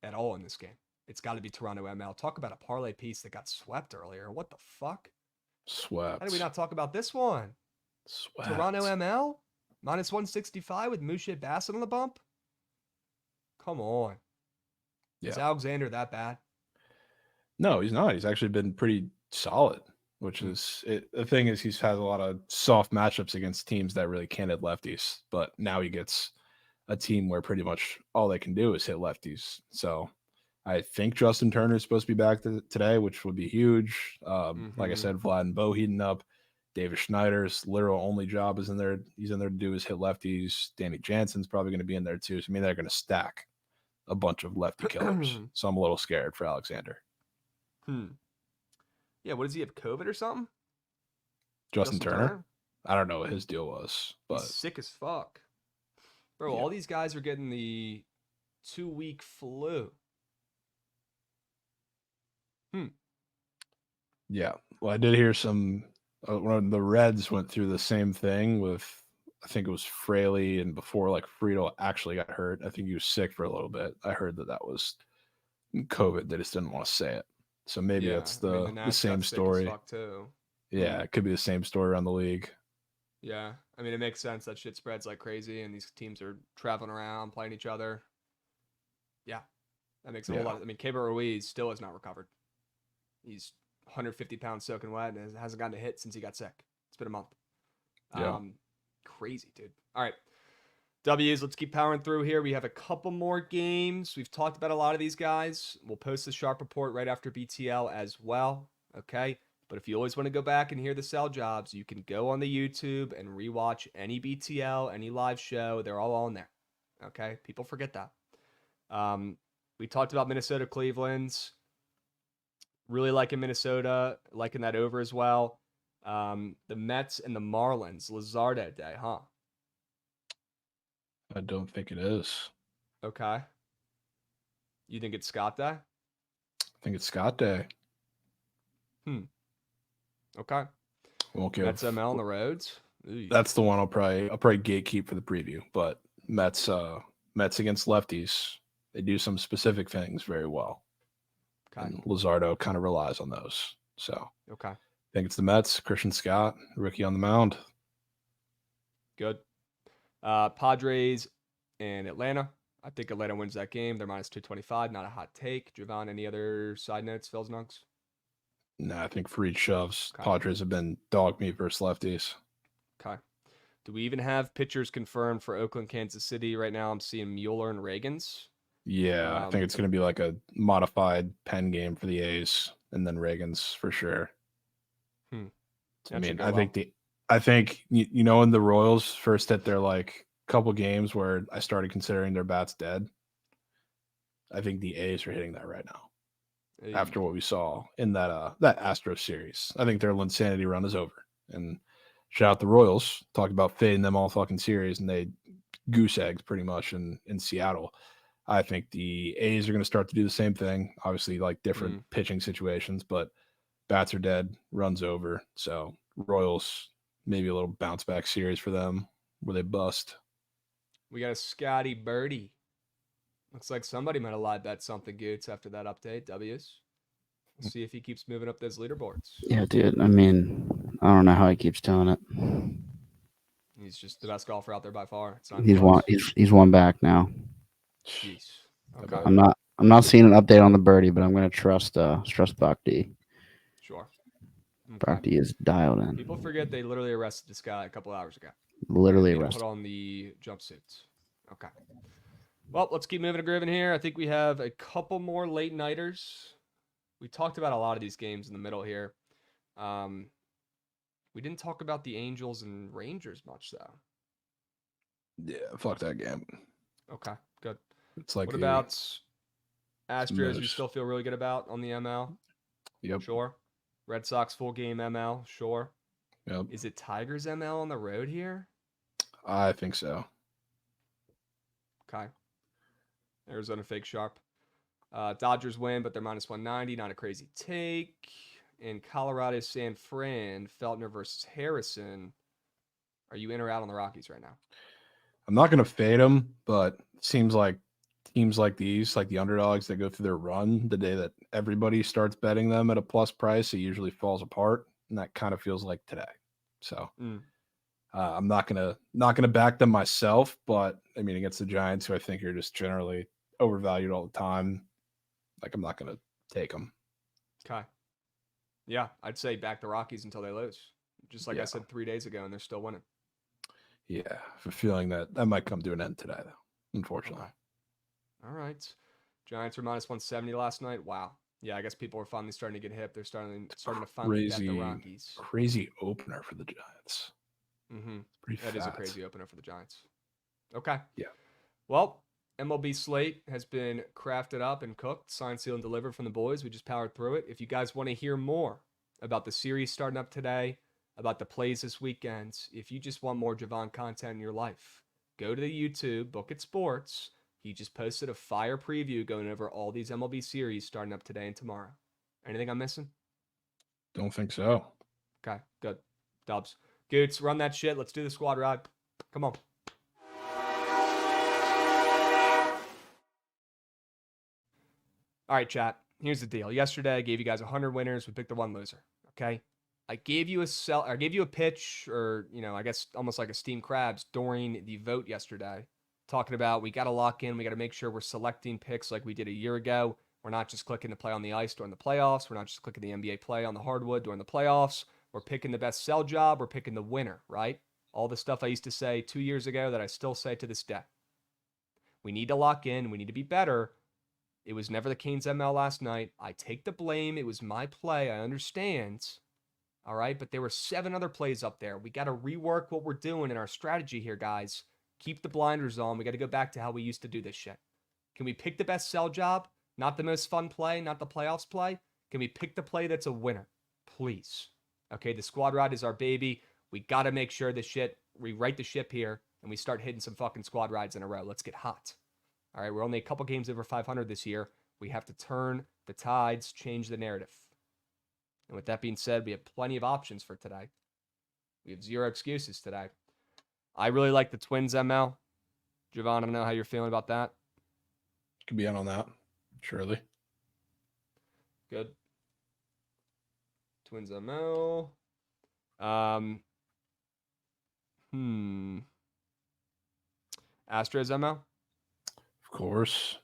at all in this game. It's got to be Toronto ML. Talk about a parlay piece that got swept earlier. What the fuck? Swept. How did we not talk about this one? Swept. Toronto ML? Minus 165 with Moose shit Bassett on the bump? Come on. Yeah. Is Alexander that bad? No, he's not. He's actually been pretty solid, which is it. The thing is, he's had a lot of soft matchups against teams that really can't hit lefties, but now he gets a team where pretty much all they can do is hit lefties. So I think Justin Turner is supposed to be back today, which would be huge. Like I said, Vlad and Bo heating up. David Schneider's literal only job is in there. He's in there to do is hit lefties. Danny Jansen's probably going to be in there too. So I mean, they're going to stack a bunch of lefty killers. So I'm a little scared for Alexander. Yeah, what does he have? COVID or something? Justin Turner? I don't know what his deal was, but he's sick as fuck. Bro, all these guys are getting the 2-week flu. Yeah. Well, I did hear some when the Reds went through the same thing with, I think it was Fraley, and before like Friedel actually got hurt. I think he was sick for a little bit. I heard that was COVID. They just didn't want to say it. So maybe that's the same story. Yeah, it could be the same story around the league. Yeah, I mean, it makes sense that shit spreads like crazy, and these teams are traveling around, playing each other. Yeah, that makes a whole lot. I mean, Keibert Ruiz still has not recovered. He's 150 pounds soaking wet and hasn't gotten a hit since he got sick. It's been a month. Crazy, dude. All right. W's, let's keep powering through here. We have a couple more games. We've talked about a lot of these guys. We'll post the sharp report right after BTL as well. Okay. But if you always want to go back and hear the sell jobs, you can go on the YouTube and rewatch any BTL, any live show. They're all on there. Okay. People forget that. We talked about Minnesota, Cleveland's. Really liking Minnesota, liking that over as well. The Mets and the Marlins, Luzardo Day, huh? I don't think it is. Okay. You think it's Scott Day? I think it's Scott Day. Okay. Won't give. Mets ML on the roads. That's the one I'll probably gatekeep for the preview. But Mets against lefties, they do some specific things very well. Okay. And Luzardo kind of relies on those. So Okay. I think it's the Mets. Christian Scott, rookie on the mound. Good. Padres and Atlanta. I think Atlanta wins that game. They're minus 225. Not a hot take. Jovan, any other side notes, Phil's Nugs? Nah, I think for each shoves, Okay. Padres have been dog meat versus lefties. Okay. Do we even have pitchers confirmed for Oakland, Kansas City right now? I'm seeing Mueller and Reagans. Yeah, I think it's going to be like a modified pen game for the A's, and then Reagan's for sure. I mean, I think you know, when the Royals first hit their like couple games where I started considering their bats dead, I think the A's are hitting that right now. After what we saw in that Astros series, I think their insanity run is over. And shout out the Royals, talked about fading them all fucking series, and they goose eggs pretty much in Seattle. I think the A's are going to start to do the same thing. Obviously, like different pitching situations, but bats are dead, runs over. So Royals, maybe a little bounce back series for them where they bust. We got a Scotty Birdie. Looks like somebody might have lied bet something, Goots, after that update. W's. We'll see if he keeps moving up those leaderboards. Yeah, dude. I mean, I don't know how he keeps doing it. He's just the best golfer out there by far. It's not he's one back now. Jeez. Okay. I'm not seeing an update on the birdie, but I'm gonna trust Buck D. Sure. Okay. Buck D is dialed in. People forget they literally arrested this guy a couple hours ago. Literally arrested. Put on the jumpsuits. Okay. Well, let's keep moving and grooving here. I think we have a couple more late nighters. We talked about a lot of these games in the middle here. We didn't talk about the Angels and Rangers much, though. Yeah, fuck that game. Okay, good. It's like what about Astros? You still feel really good about on the ML? Yep. Sure. Red Sox full game ML? Sure. Yep. Is it Tigers ML on the road here? I think so. Okay. Arizona fake sharp. Dodgers win, but they're minus 190. Not a crazy take. In Colorado, San Fran, Feltner versus Harrison. Are you in or out on the Rockies right now? I'm not going to fade them, but it seems like teams like these, like the underdogs that go through their run, the day that everybody starts betting them at a plus price, it usually falls apart, and that kind of feels like today. So I'm not gonna back them myself, but I mean, against the Giants, who I think are just generally overvalued all the time, like I'm not gonna take them. Okay. Yeah, I'd say back the Rockies until they lose, just like I said 3 days ago, and they're still winning. Yeah, I have a feeling that might come to an end today, though, unfortunately. Okay. All right. Giants were minus 170 last night. Wow. Yeah, I guess people are finally starting to get hip. They're starting to finally bet the Rockies. Crazy opener for the Giants. That is a crazy opener for the Giants. Okay. Yeah. Well, MLB slate has been crafted up and cooked, signed, sealed, and delivered from the boys. We just powered through it. If you guys want to hear more about the series starting up today, about the plays this weekend, if you just want more Jovan content in your life, go to the YouTube, Bookit Sports. He just posted a fire preview going over all these MLB series starting up today and tomorrow. Anything I'm missing? Don't think so. Okay, good. Dubs. Goots, run that shit. Let's do the squad ride. Come on. All right, chat. Here's the deal. Yesterday, I gave you guys 100 winners. We picked the one loser. Okay? I gave you a pitch, or, I guess almost like a steamed Krabs during the vote yesterday, talking about we got to lock in. We got to make sure we're selecting picks like we did a year ago. We're not just clicking to play on the ice during the playoffs. We're not just clicking the NBA play on the hardwood during the playoffs. We're picking the best sell job. We're picking the winner, right? All the stuff I used to say 2 years ago that I still say to this day. We need to lock in. We need to be better. It was never the Canes ML last night. I take the blame. It was my play. I understand. All right, but there were 7 other plays up there. We got to rework what we're doing in our strategy here, guys. Keep the blinders on. We got to go back to how we used to do this shit. Can we pick the best sell job? Not the most fun play, not the playoffs play. Can we pick the play that's a winner? Please. Okay, the squad ride is our baby. We got to make sure we right the ship here, and we start hitting some fucking squad rides in a row. Let's get hot. All right, we're only a couple games over 500 this year. We have to turn the tides, change the narrative. And with that being said, we have plenty of options for today. We have 0 excuses today. I really like the Twins ML. Jovan, I don't know how you're feeling about that. Could be in on that, surely. Good. Twins ML. Astros ML. Of course.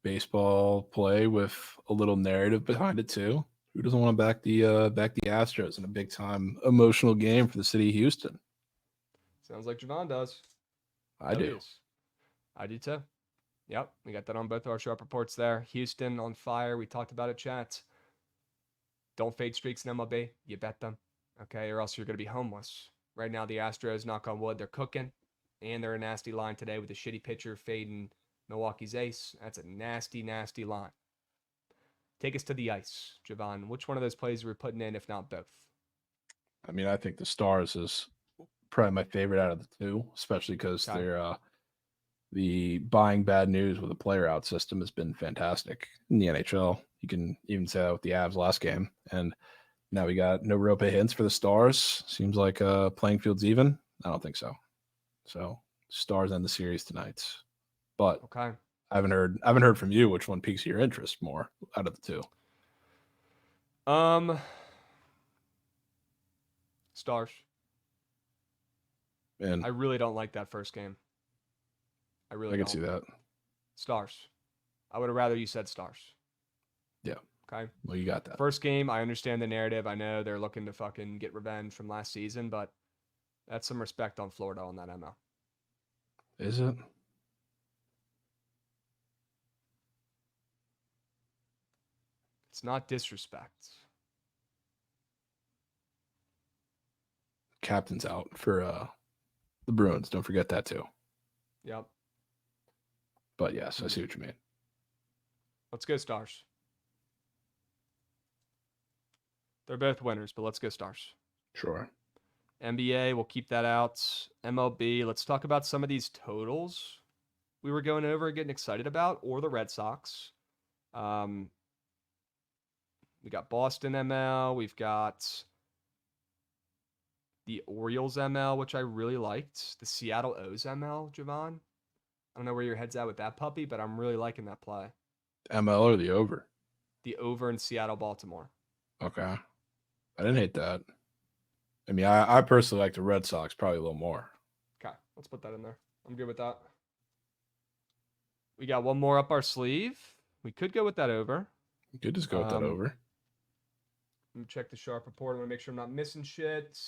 Baseball play with a little narrative behind it too. Who doesn't want to back the Astros in a big time emotional game for the city of Houston? Sounds like Jovan does. I do. I do too. Yep, we got that on both our sharp reports there. Houston on fire. We talked about it, chat. Don't fade streaks in MLB. You bet them, okay, or else you're going to be homeless. Right now, the Astros, knock on wood, they're cooking, and they're a nasty line today with a shitty pitcher fading Milwaukee's ace. That's a nasty, nasty line. Take us to the ice, Jovan. Which one of those plays are we putting in, if not both? I mean, I think the Stars is probably my favorite out of the two, especially because Okay. they're the buying bad news with a player out system has been fantastic in the NHL. You can even say that with the Avs last game. And now we got no rope hints for the Stars. Seems like playing field's even. I don't think so. So Stars end the series tonight. But Okay. I haven't heard from you which one piques your interest more out of the two. Stars. And I really don't like that first game. I really can don't. see that. Stars. I would have rather you said Stars. Yeah. Okay. Well, you got that. First game, I understand the narrative. I know they're looking to fucking get revenge from last season, but that's some respect on Florida on that ML. Is it? It's not disrespect. Captain's out for the Bruins. Don't forget that too. Yep. But yes, I see what you mean. Let's go Stars. They're both winners, but let's go Stars. Sure. NBA, we'll keep that out. MLB, let's talk about some of these totals we were going over and getting excited about, or the Red Sox. We got Boston ML. We've got the Orioles ML, which I really liked. The Seattle O's ML, Jovan. I don't know where your head's at with that puppy, but I'm really liking that play. ML or the over? The over in Seattle, Baltimore. Okay. I didn't hate that. I mean, I personally like the Red Sox probably a little more. Okay, let's put that in there. I'm good with that. We got one more up our sleeve. We could go with that over. You could just go with that over. Let me check the sharp report. I want to make sure I'm not missing shit.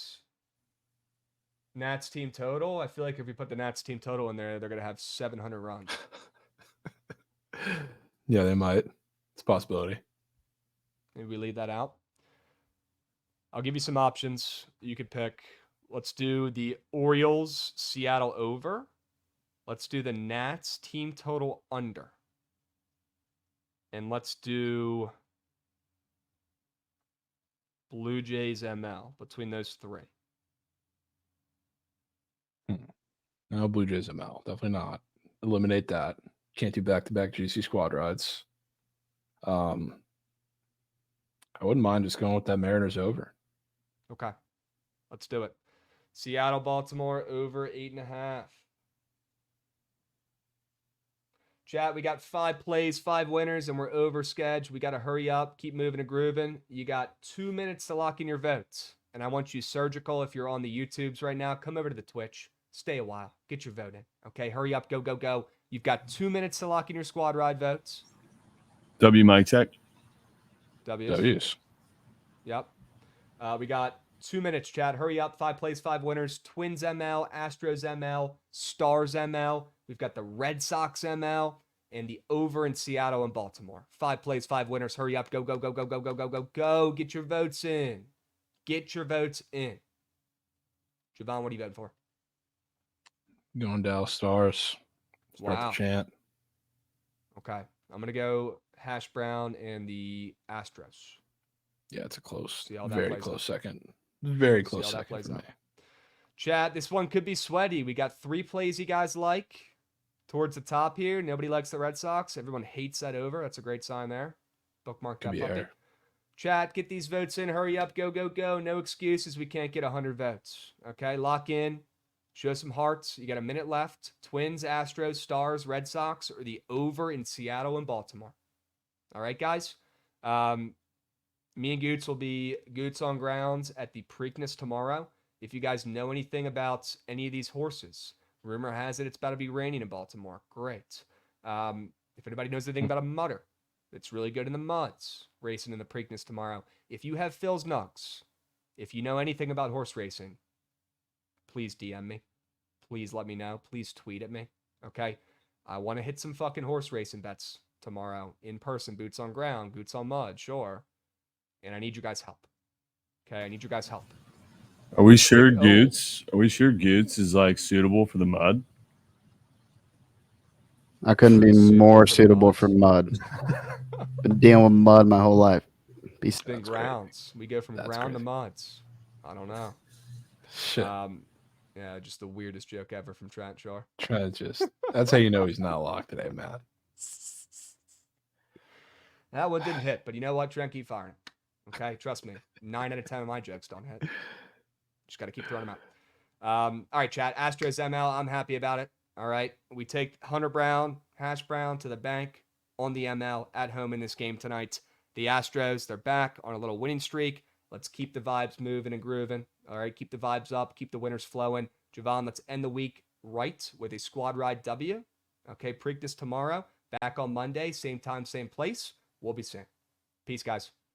Nats team total. I feel like if we put the Nats team total in there, they're going to have 700 runs. Yeah, they might. It's a possibility. Maybe we leave that out. I'll give you some options you could pick. Let's do the Orioles Seattle over. Let's do the Nats team total under. And let's do Blue Jays ML between those three. No, Blue Jays ML. Definitely not. Eliminate that. Can't do back-to-back GC squad rides. I wouldn't mind just going with that Mariners over. Okay. Let's do it. Seattle, Baltimore over 8.5. Chat, we got 5 plays, 5 winners, and we're over schedule. We got to hurry up, keep moving and grooving. You got 2 minutes to lock in your votes. And I want you surgical if you're on the YouTubes right now. Come over to the Twitch. Stay a while. Get your vote in. Okay, hurry up. Go, go, go. You've got 2 minutes to lock in your squad ride votes. W Mike Tech. W's. Yep. We got 2 minutes, chat. Hurry up. 5 plays, 5 winners. Twins ML, Astros ML, Stars ML. We've got the Red Sox ML and the over in Seattle and Baltimore. 5 plays, 5 winners. Hurry up. Go, go, go, go, go, go, go, go, go. Get your votes in. Get your votes in. Jovan, what are you voting for? Going Dallas Stars. Start Wow. the chant. Okay. I'm going to go Hash Brown and the Astros. Yeah, it's a close, See how that very plays close out. second. Very See close how that second plays for me. out. Chat, this one could be sweaty. We got 3 plays you guys like towards the top here. Nobody likes the Red Sox. Everyone hates that over. That's a great sign there. Bookmark Could that be puppy. air. Chat, get these votes in. Hurry up. Go, go, go. No excuses. We can't get 100 votes. Okay, lock in. Show some hearts. You got a minute left. Twins, Astros, Stars, Red Sox, or the over in Seattle and Baltimore. All right, guys. Me and Goots will be Goots on grounds at the Preakness tomorrow. If you guys know anything about any of these horses, rumor has it it's about to be raining in Baltimore. Great. If anybody knows anything about a mutter that's really good in the muds, racing in the Preakness tomorrow. If you have Phil's Nugs, if you know anything about horse racing, please DM me. Please let me know. Please tweet at me. Okay? I want to hit some fucking horse racing bets tomorrow in person, boots on ground, boots on mud, sure. And I need you guys' help. Okay? I need you guys' help. Are we sure Goots? Are we sure Goots is like suitable for the mud? I couldn't be more suitable for mud. Been dealing with mud my whole life. It's been grounds. We go from ground to muds. I don't know. Shit. Yeah, just the weirdest joke ever from Trent Shore. Trent that's how you know he's not locked today, man. That one didn't hit, but you know what? Trent, keep firing. Okay, trust me. 9 out of 10 of my jokes don't hit. Just got to keep throwing them out. All right, chat. Astros ML, I'm happy about it. All right. We take Hunter Brown, Hash Brown to the bank on the ML at home in this game tonight. The Astros, they're back on a little winning streak. Let's keep the vibes moving and grooving. All right. Keep the vibes up. Keep the winners flowing. Jovan, let's end the week right with a squad ride W. Okay. Preakness tomorrow. Back on Monday. Same time, same place. We'll be seeing. Peace, guys.